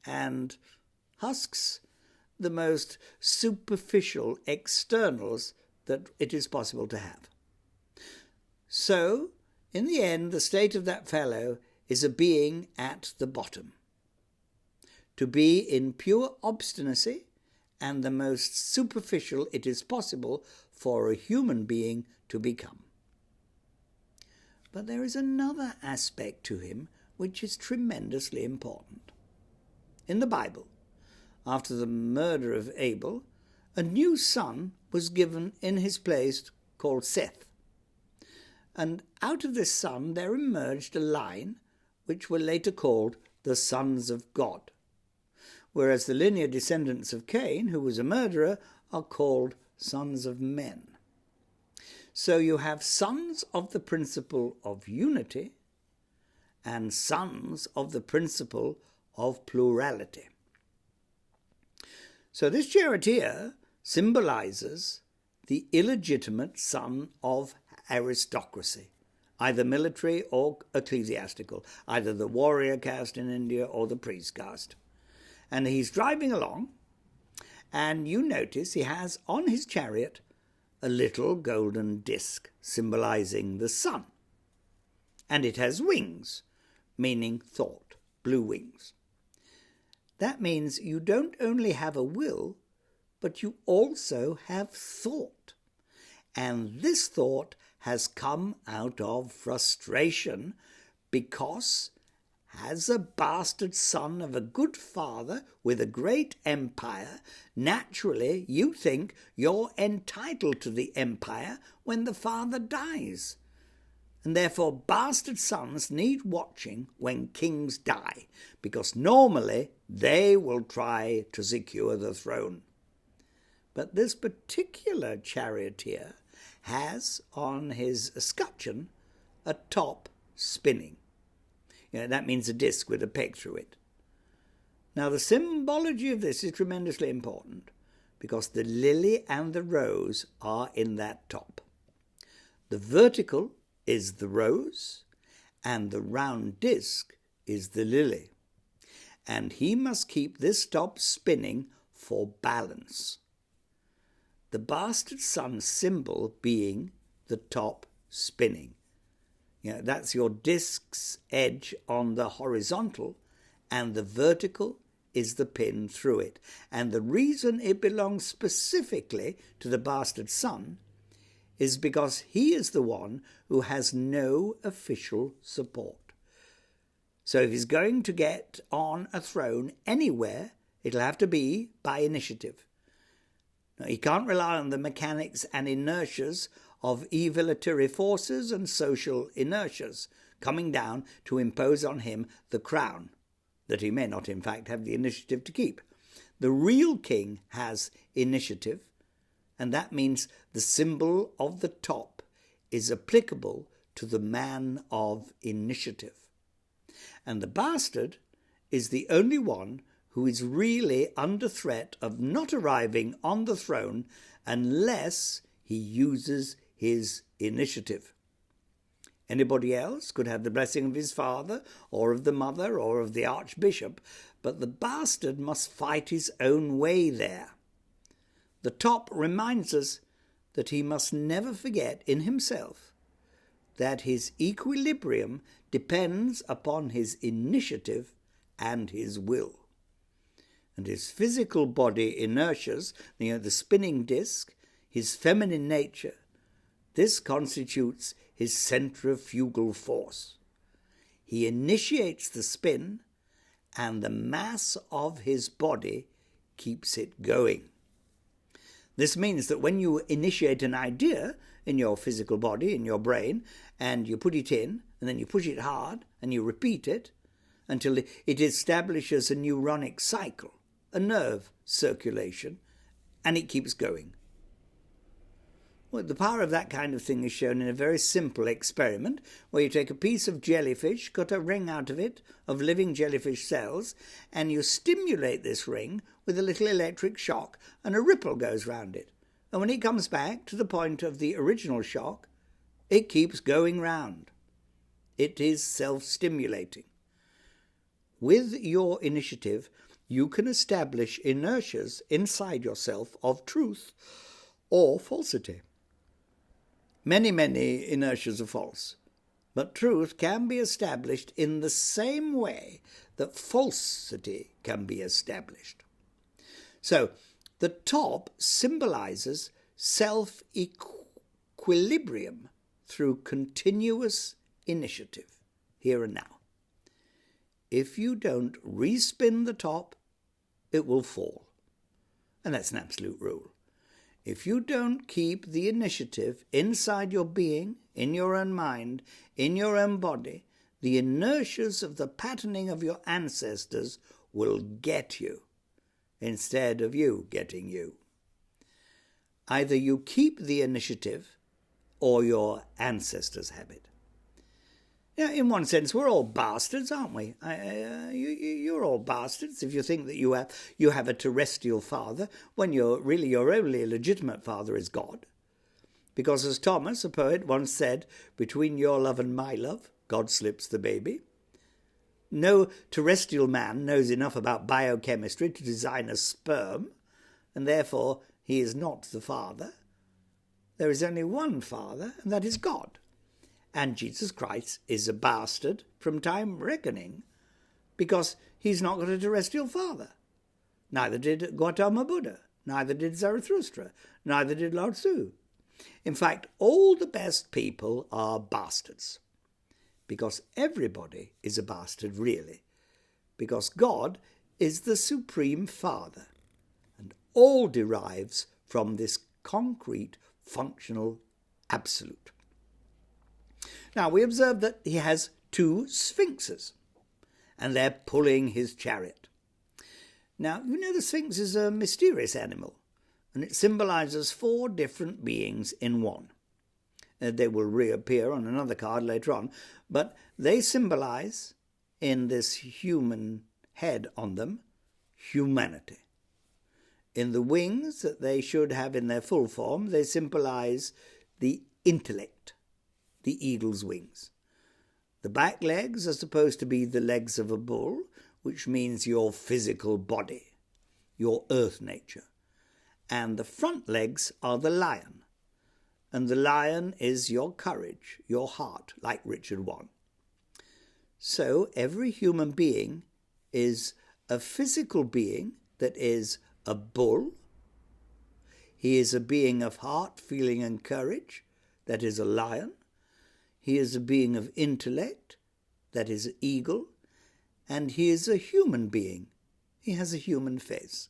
and husks the most superficial externals that it is possible to have. So, in the end, the state of that fellow is a being at the bottom. To be in pure obstinacy and the most superficial it is possible for a human being to become. But there is another aspect to him which is tremendously important. In the Bible, after the murder of Abel, a new son was given in his place called Seth. And out of this son there emerged a line which were later called the sons of God, whereas the linear descendants of Cain, who was a murderer, are called sons of men. So you have sons of the principle of unity and sons of the principle of plurality. So this charioteer symbolizes the illegitimate son of aristocracy, either military or ecclesiastical, either the warrior caste in India or the priest caste. And he's driving along, and you notice he has on his chariot a little golden disc symbolizing the sun. And it has wings, meaning thought, blue wings. That means you don't only have a will, but you also have thought. And this thought has come out of frustration because, as a bastard son of a good father with a great empire, naturally you think you're entitled to the empire when the father dies. And therefore bastard sons need watching when kings die, because normally they will try to secure the throne. But this particular charioteer has on his escutcheon a top spinning. That means a disc with a peg through it. Now the symbology of this is tremendously important, because the lily and the rose are in that top. The vertical is the rose, and the round disc is the lily. And he must keep this top spinning for balance. The bastard son symbol being the top spinning. That's your disc's edge on the horizontal, and the vertical is the pin through it. And the reason it belongs specifically to the bastard son is because he is the one who has no official support. So if he's going to get on a throne anywhere, it'll have to be by initiative. Now, he can't rely on the mechanics and inertias of evilatory forces and social inertias coming down to impose on him the crown that he may not in fact have the initiative to keep. The real king has initiative, and that means the symbol of the top is applicable to the man of initiative. And the bastard is the only one who is really under threat of not arriving on the throne unless he uses his initiative. Anybody else could have the blessing of his father or of the mother or of the archbishop, but the bastard must fight his own way there. The top reminds us that he must never forget in himself that his equilibrium depends upon his initiative and his will. And his physical body inertias, the spinning disc, his feminine nature, this constitutes his centrifugal force. He initiates the spin, and the mass of his body keeps it going. This means that when you initiate an idea in your physical body, in your brain, and you put it in, and then you push it hard, and you repeat it until it establishes a neuronic cycle, a nerve circulation, and it keeps going. Well, the power of that kind of thing is shown in a very simple experiment where you take a piece of jellyfish, cut a ring out of it, of living jellyfish cells, and you stimulate this ring with a little electric shock, and a ripple goes round it. And when it comes back to the point of the original shock, it keeps going round. It is self-stimulating. With your initiative, you can establish inertias inside yourself of truth or falsity. Many inertias are false, but truth can be established in the same way that falsity can be established. So, the top symbolizes self-equilibrium through continuous initiative, here and now. If you don't respin the top, it will fall. And that's an absolute rule. If you don't keep the initiative inside your being, in your own mind, in your own body, the inertias of the patterning of your ancestors will get you, instead of you getting you. Either you keep the initiative, or your ancestors have it. In one sense, we're all bastards, aren't we? You're all bastards if you think that you have a terrestrial father when your only legitimate father is God. Because as Thomas, a poet, once said, between your love and my love, God slips the baby. No terrestrial man knows enough about biochemistry to design a sperm, and therefore he is not the father. There is only one father, and that is God. And Jesus Christ is a bastard from time reckoning because he's not got a terrestrial father. Neither did Gautama Buddha, neither did Zarathustra, neither did Lao Tzu. In fact, all the best people are bastards because everybody is a bastard really, because God is the supreme father and all derives from this concrete functional absolute. Now we observe that he has two sphinxes, and they're pulling his chariot. Now, you know the sphinx is a mysterious animal, and it symbolizes 4 different beings in one. They will reappear on another card later on, but they symbolize, in this human head on them, humanity. In the wings that they should have in their full form, they symbolize the intellect, the eagle's wings. The back legs are supposed to be the legs of a bull, which means your physical body, your earth nature. And the front legs are the lion. And the lion is your courage, your heart, like Richard I. So every human being is a physical being that is a bull. He is a being of heart, feeling and courage, that is a lion. He is a being of intellect, that is an eagle. And he is a human being. He has a human face.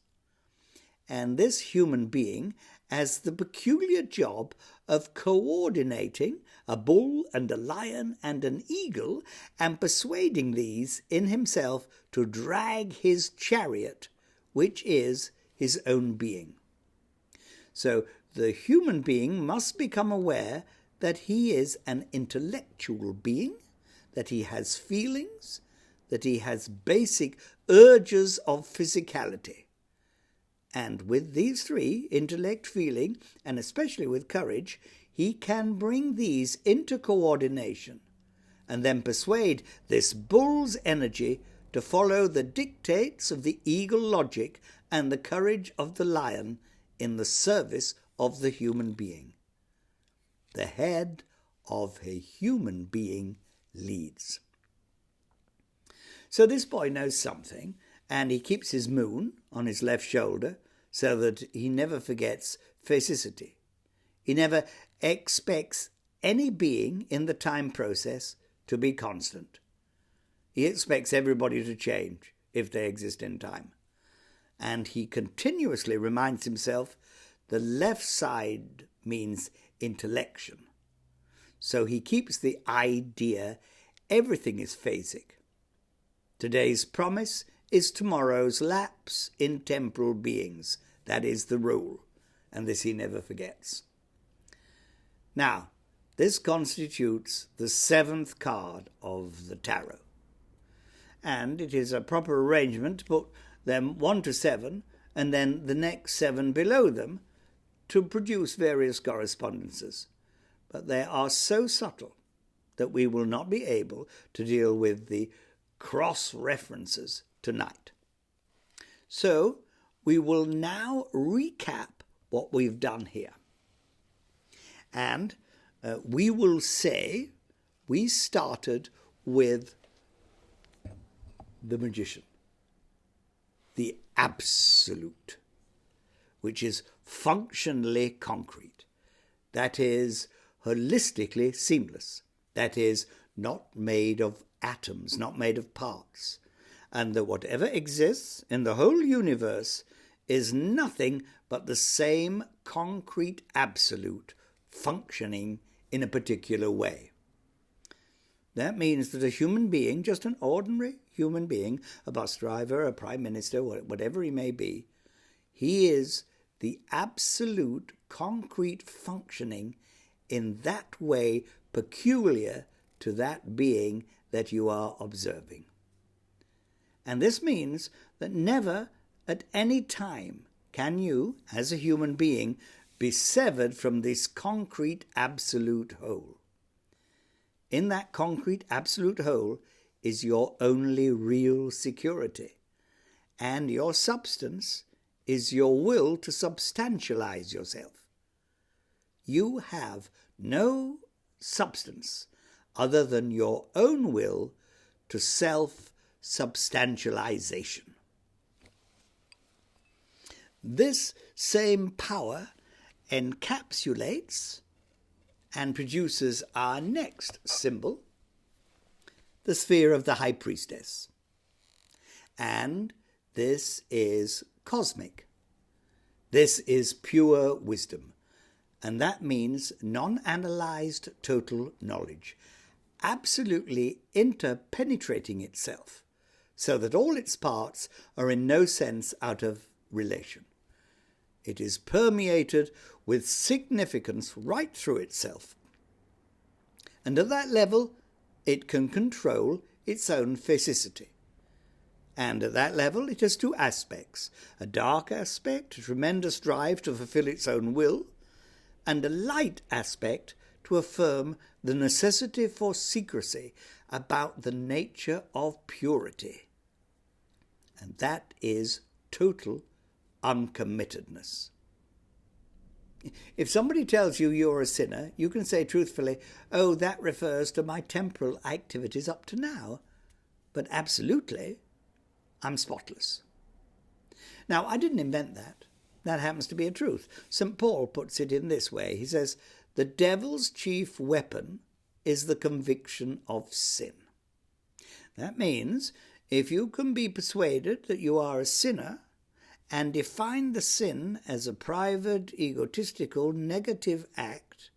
And this human being has the peculiar job of coordinating a bull and a lion and an eagle and persuading these in himself to drag his chariot, which is his own being. So the human being must become aware that he is an intellectual being, that he has feelings, that he has basic urges of physicality. And with these 3, intellect, feeling, and especially with courage, he can bring these into coordination and then persuade this bull's energy to follow the dictates of the eagle logic and the courage of the lion in the service of the human being. The head of a human being leads. So this boy knows something, and he keeps his moon on his left shoulder so that he never forgets phasicity. He never expects any being in the time process to be constant. He expects everybody to change if they exist in time. And he continuously reminds himself the left side means intellection. So he keeps the idea everything is phasic. Today's promise is tomorrow's lapse in temporal beings. That is the rule, and this he never forgets. Now, this constitutes the 7th card of the tarot. And it is a proper arrangement to put them 1 to 7 and then the next 7 below them to produce various correspondences. But they are so subtle that we will not be able to deal with the cross-references tonight. So we will now recap what we've done here. And we will say we started with the magician, the absolute, which is functionally concrete, that is holistically seamless, that is not made of atoms, not made of parts, and that whatever exists in the whole universe is nothing but the same concrete absolute functioning in a particular way. That means that a human being, just an ordinary human being, a bus driver, a prime minister, whatever he may be, he is the absolute concrete functioning in that way peculiar to that being that you are observing. And this means that never at any time can you, as a human being, be severed from this concrete absolute whole. In that concrete absolute whole is your only real security, and your substance is your will to substantialize yourself. You have no substance other than your own will to self-substantialization. This same power encapsulates and produces our next symbol, the sphere of the High Priestess. And this is cosmic. This is pure wisdom. And that means non-analyzed total knowledge. absolutely interpenetrating itself, so that all its parts are in no sense out of relation. It is permeated with significance right through itself. And at that level, it can control its own physicity. And at that level, it has two aspects: a dark aspect, a tremendous drive to fulfill its own will, and a light aspect to affirm the necessity for secrecy about the nature of purity. And that is total uncommittedness. If somebody tells you you're a sinner, you can say truthfully, "Oh, that refers to my temporal activities up to now. But absolutely, I'm spotless." Now, I didn't invent that. That happens to be a truth. St. Paul puts it in this way. He says, "The devil's chief weapon is the conviction of sin." That means if you can be persuaded that you are a sinner and define the sin as a private, egotistical, negative act,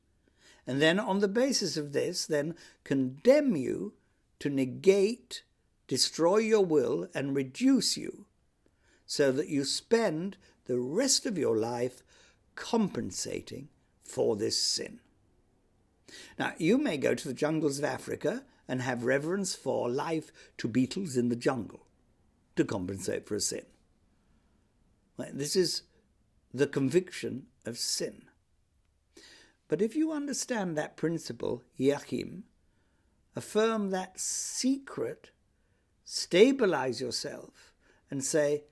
and then on the basis of this then condemn you to negate, destroy your will, and reduce you, so that you spend the rest of your life compensating for this sin. Now, you may go to the jungles of Africa and have reverence for life to beetles in the jungle to compensate for a sin. This is the conviction of sin. But if you understand that principle, Yachim, affirm that secret, stabilize yourself, and say,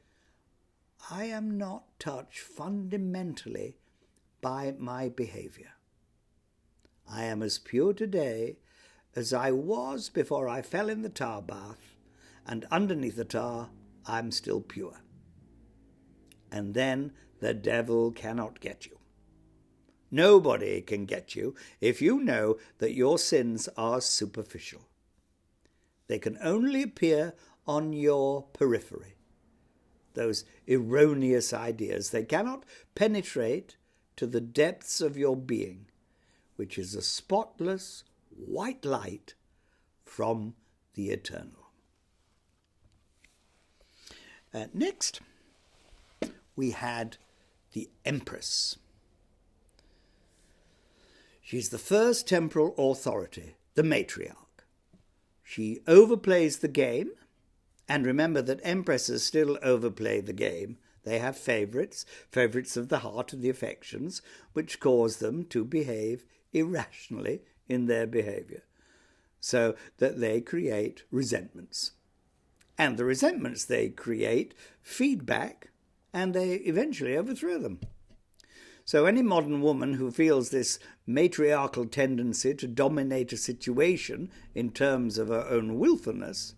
"I am not touched fundamentally by my behavior. I am as pure today as I was before I fell in the tar bath, and underneath the tar, I'm still pure." And then the devil cannot get you. Nobody can get you if you know that your sins are superficial. They can only appear on your periphery. Those erroneous ideas, they cannot penetrate to the depths of your being, which is a spotless white light from the eternal. Next, we had the Empress. She's the first temporal authority, the matriarch. She overplays the game, and remember that empresses still overplay the game. They have favourites of the heart and the affections, which cause them to behave irrationally in their behaviour, so that they create resentments. And the resentments they create feed back, and they eventually overthrow them. So any modern woman who feels this matriarchal tendency to dominate a situation in terms of her own willfulness,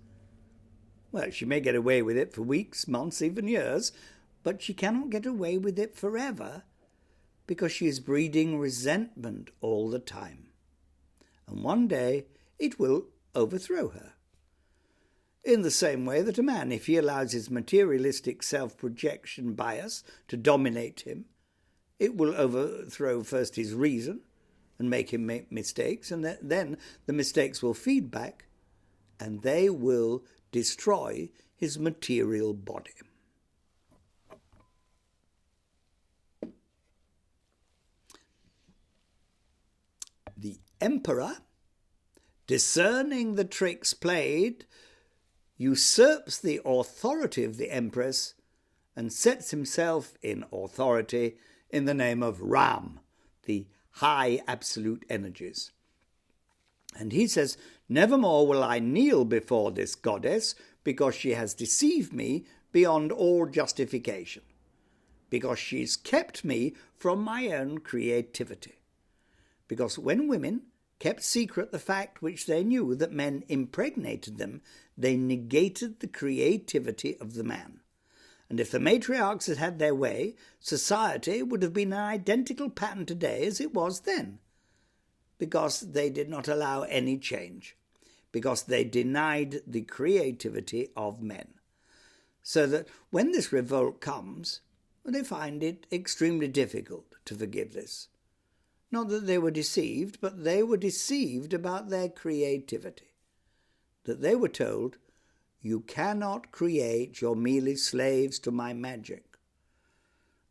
well, she may get away with it for weeks, months, even years, but she cannot get away with it forever because she is breeding resentment all the time. And one day it will overthrow her. In the same way that a man, if he allows his materialistic self-projection bias to dominate him, it will overthrow first his reason and make him make mistakes, and then the mistakes will feed back and they will destroy his material body. The emperor, discerning the tricks played, usurps the authority of the empress and sets himself in authority in the name of Ram, the high absolute energies. And he says, "Nevermore will I kneel before this goddess, because she has deceived me beyond all justification, because she's kept me from my own creativity. Because when women kept secret the fact which they knew, that men impregnated them, they negated the creativity of the man. And if the matriarchs had had their way, society would have been an identical pattern today as it was then, because they did not allow any change, because they denied the creativity of men. So that when this revolt comes, they find it extremely difficult to forgive this. Not that they were deceived, but they were deceived about their creativity. That they were told, you cannot create, you're merely slaves to my magic.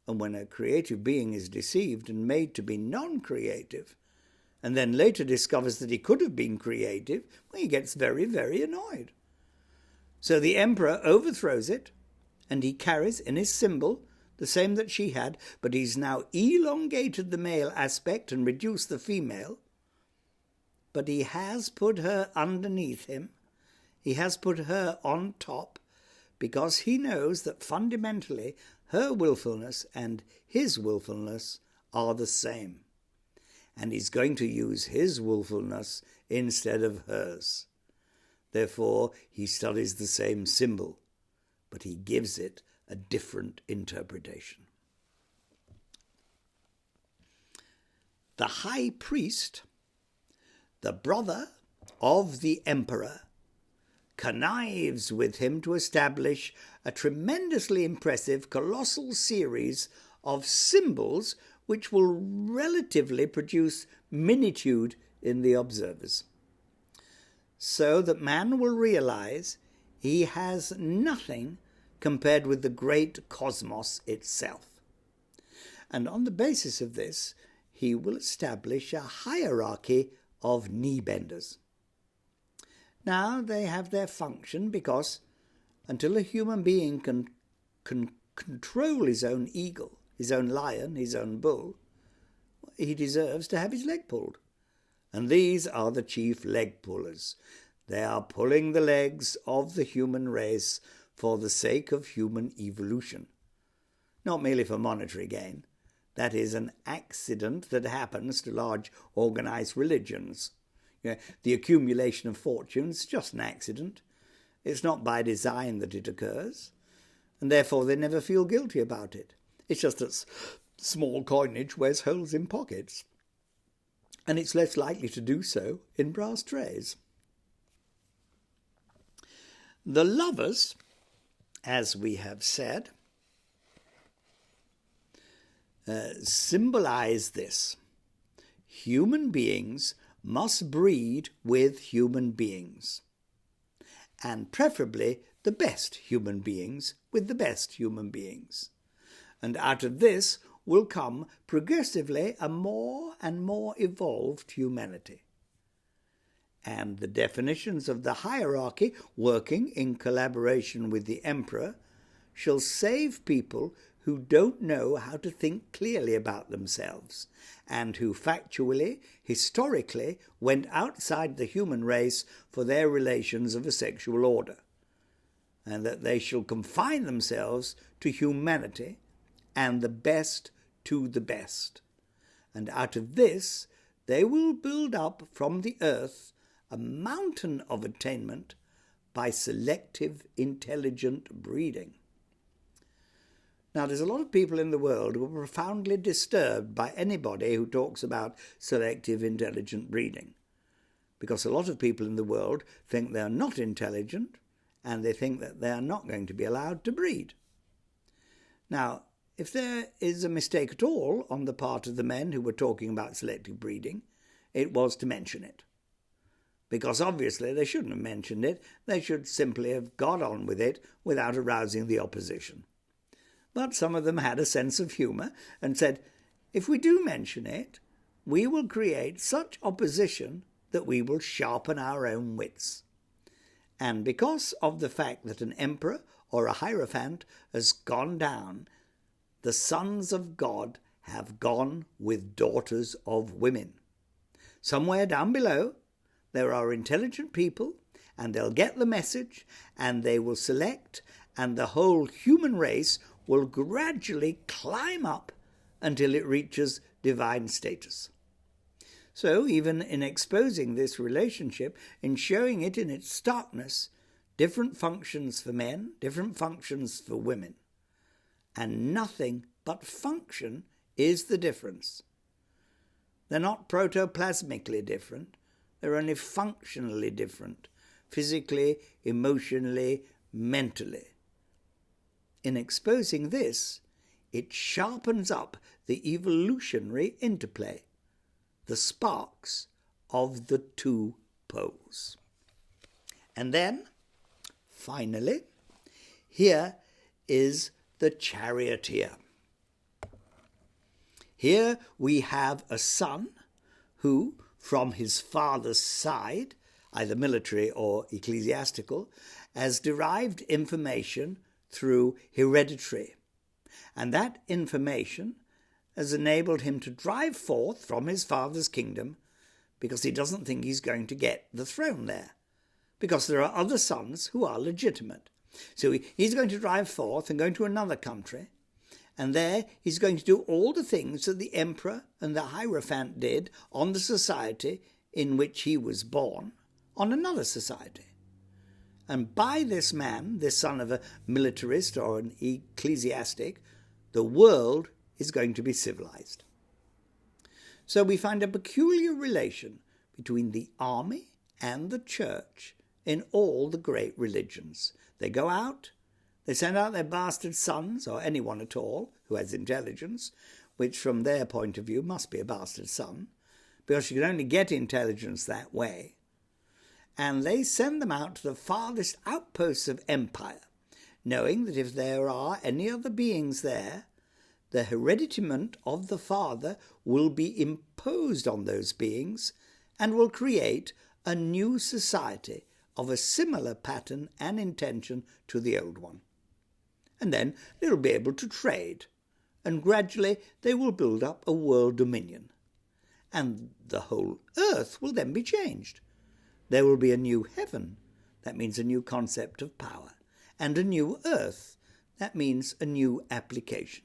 And when a creative being is deceived and made to be non-creative, and then later discovers that he could have been creative, well, he gets very, very annoyed. So the emperor overthrows it, and he carries in his symbol the same that she had, but he's now elongated the male aspect and reduced the female. But he has put her underneath him. He has put her on top, because he knows that fundamentally her willfulness and his willfulness are the same. And he's going to use his willfulness instead of hers. Therefore, he studies the same symbol, but he gives it a different interpretation. The high priest, the brother of the emperor, connives with him to establish a tremendously impressive, colossal series of symbols which will relatively produce minitude in the observers, so that man will realize he has nothing compared with the great cosmos itself. And on the basis of this, he will establish a hierarchy of knee-benders. Now, they have their function because until a human being can control his own eagle, his own lion, his own bull, he deserves to have his leg pulled. And these are the chief leg pullers. They are pulling the legs of the human race for the sake of human evolution, not merely for monetary gain. That is an accident that happens to large organized religions. The accumulation of fortunes is just an accident. It's not by design that it occurs, and therefore they never feel guilty about it. It's just that small coinage wears holes in pockets, and it's less likely to do so in brass trays. The lovers, as we have said, symbolize this. Human beings must breed with human beings, and preferably the best human beings with the best human beings. And out of this will come progressively a more and more evolved humanity. And the definitions of the hierarchy, working in collaboration with the emperor, shall save people who don't know how to think clearly about themselves, and who factually, historically, went outside the human race for their relations of a sexual order, and that they shall confine themselves to humanity and the best to the best. And out of this they will build up from the earth a mountain of attainment by selective, intelligent breeding. Now, there's a lot of people in the world who are profoundly disturbed by anybody who talks about selective, intelligent breeding, because a lot of people in the world think they're not intelligent, and they think that they are not going to be allowed to breed. Now, if there is a mistake at all on the part of the men who were talking about selective breeding, it was to mention it. Because obviously they shouldn't have mentioned it. They should simply have got on with it without arousing the opposition. But some of them had a sense of humour and said, if we do mention it, we will create such opposition that we will sharpen our own wits. And because of the fact that an emperor or a hierophant has gone down, the sons of God have gone with daughters of women. Somewhere down below, there are intelligent people, and they'll get the message, and they will select, and the whole human race will gradually climb up until it reaches divine status. So even in exposing this relationship, in showing it in its starkness, different functions for men, different functions for women, and nothing but function is the difference. They're not protoplasmically different, they're only functionally different, physically, emotionally, mentally. In exposing this, it sharpens up the evolutionary interplay. the sparks of the two poles. And then, finally, here is the charioteer. Here we have a son who, from his father's side, either military or ecclesiastical, has derived information through hereditary. And that information has enabled him to drive forth from his father's kingdom because he doesn't think he's going to get the throne there, because there are other sons who are legitimate. So he's going to drive forth and go into another country, and there he's going to do all the things that the emperor and the hierophant did on the society in which he was born, on another society. And by this man, this son of a militarist or an ecclesiastic, the world is going to be civilized. So we find a peculiar relation between the army and the church in all the great religions. They go out, they send out their bastard sons, or anyone at all who has intelligence, which from their point of view must be a bastard son, because you can only get intelligence that way. And they send them out to the farthest outposts of empire, knowing that if there are any other beings there, the hereditament of the father will be imposed on those beings and will create a new society of a similar pattern and intention to the old one. And then they will be able to trade, and gradually they will build up a world dominion. And the whole earth will then be changed. There will be a new heaven, that means a new concept of power, and a new earth, that means a new application.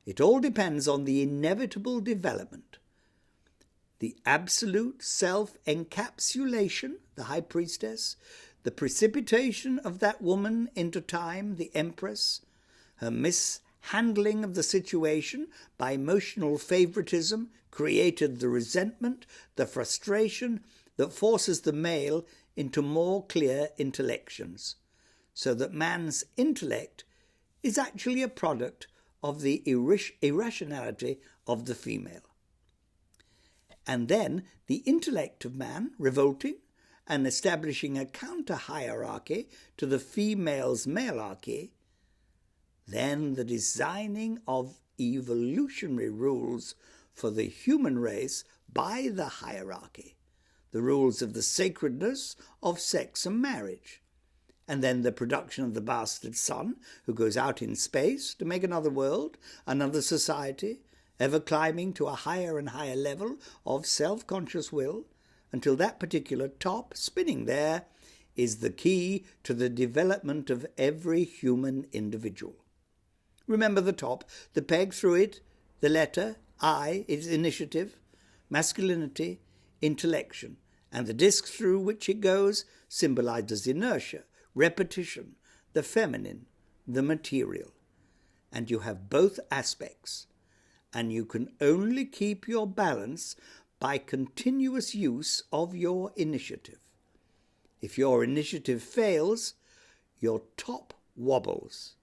It all depends on the inevitable development. The absolute self-encapsulation, the high priestess, the precipitation of that woman into time, the empress, her mishandling of the situation by emotional favoritism created the resentment, the frustration that forces the male into more clear intellections, so that man's intellect is actually a product of the irrationality of the female. And then the intellect of man revolting and establishing a counter-hierarchy to the female's malarchy, then the designing of evolutionary rules for the human race by the hierarchy, the rules of the sacredness of sex and marriage, and then the production of the bastard son who goes out in space to make another world, another society, ever climbing to a higher and higher level of self-conscious will, until that particular top spinning there is the key to the development of every human individual. Remember the top, the peg through it, the letter I is initiative, masculinity, intellection, and the disc through which it goes symbolizes inertia, repetition, the feminine, the material. And you have both aspects, and you can only keep your balance by continuous use of your initiative. If your initiative fails, your top wobbles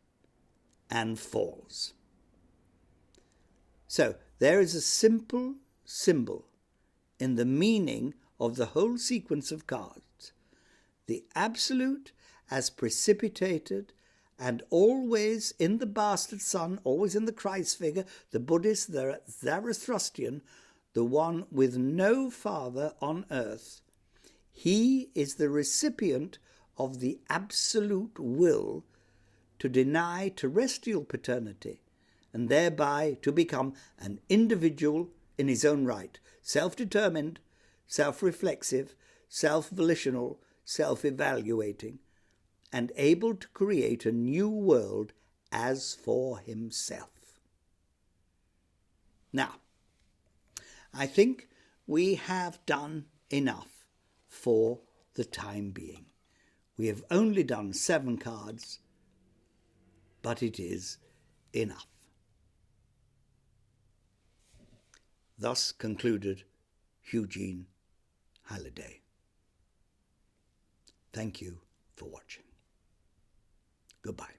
and falls. So there is a simple symbol in the meaning of the whole sequence of cards. The absolute as precipitated and always in the bastard son, always in the Christ figure, the Buddhist, the Zoroastrian, the one with no father on earth. He is the recipient of the absolute will to deny terrestrial paternity and thereby to become an individual in his own right, self-determined, self-reflexive, self-volitional, self-evaluating, and able to create a new world as for himself. Now, I think we have done enough for the time being. We have only done 7 cards, but it is enough. Thus concluded Eugene Halliday. Thank you for watching. Goodbye.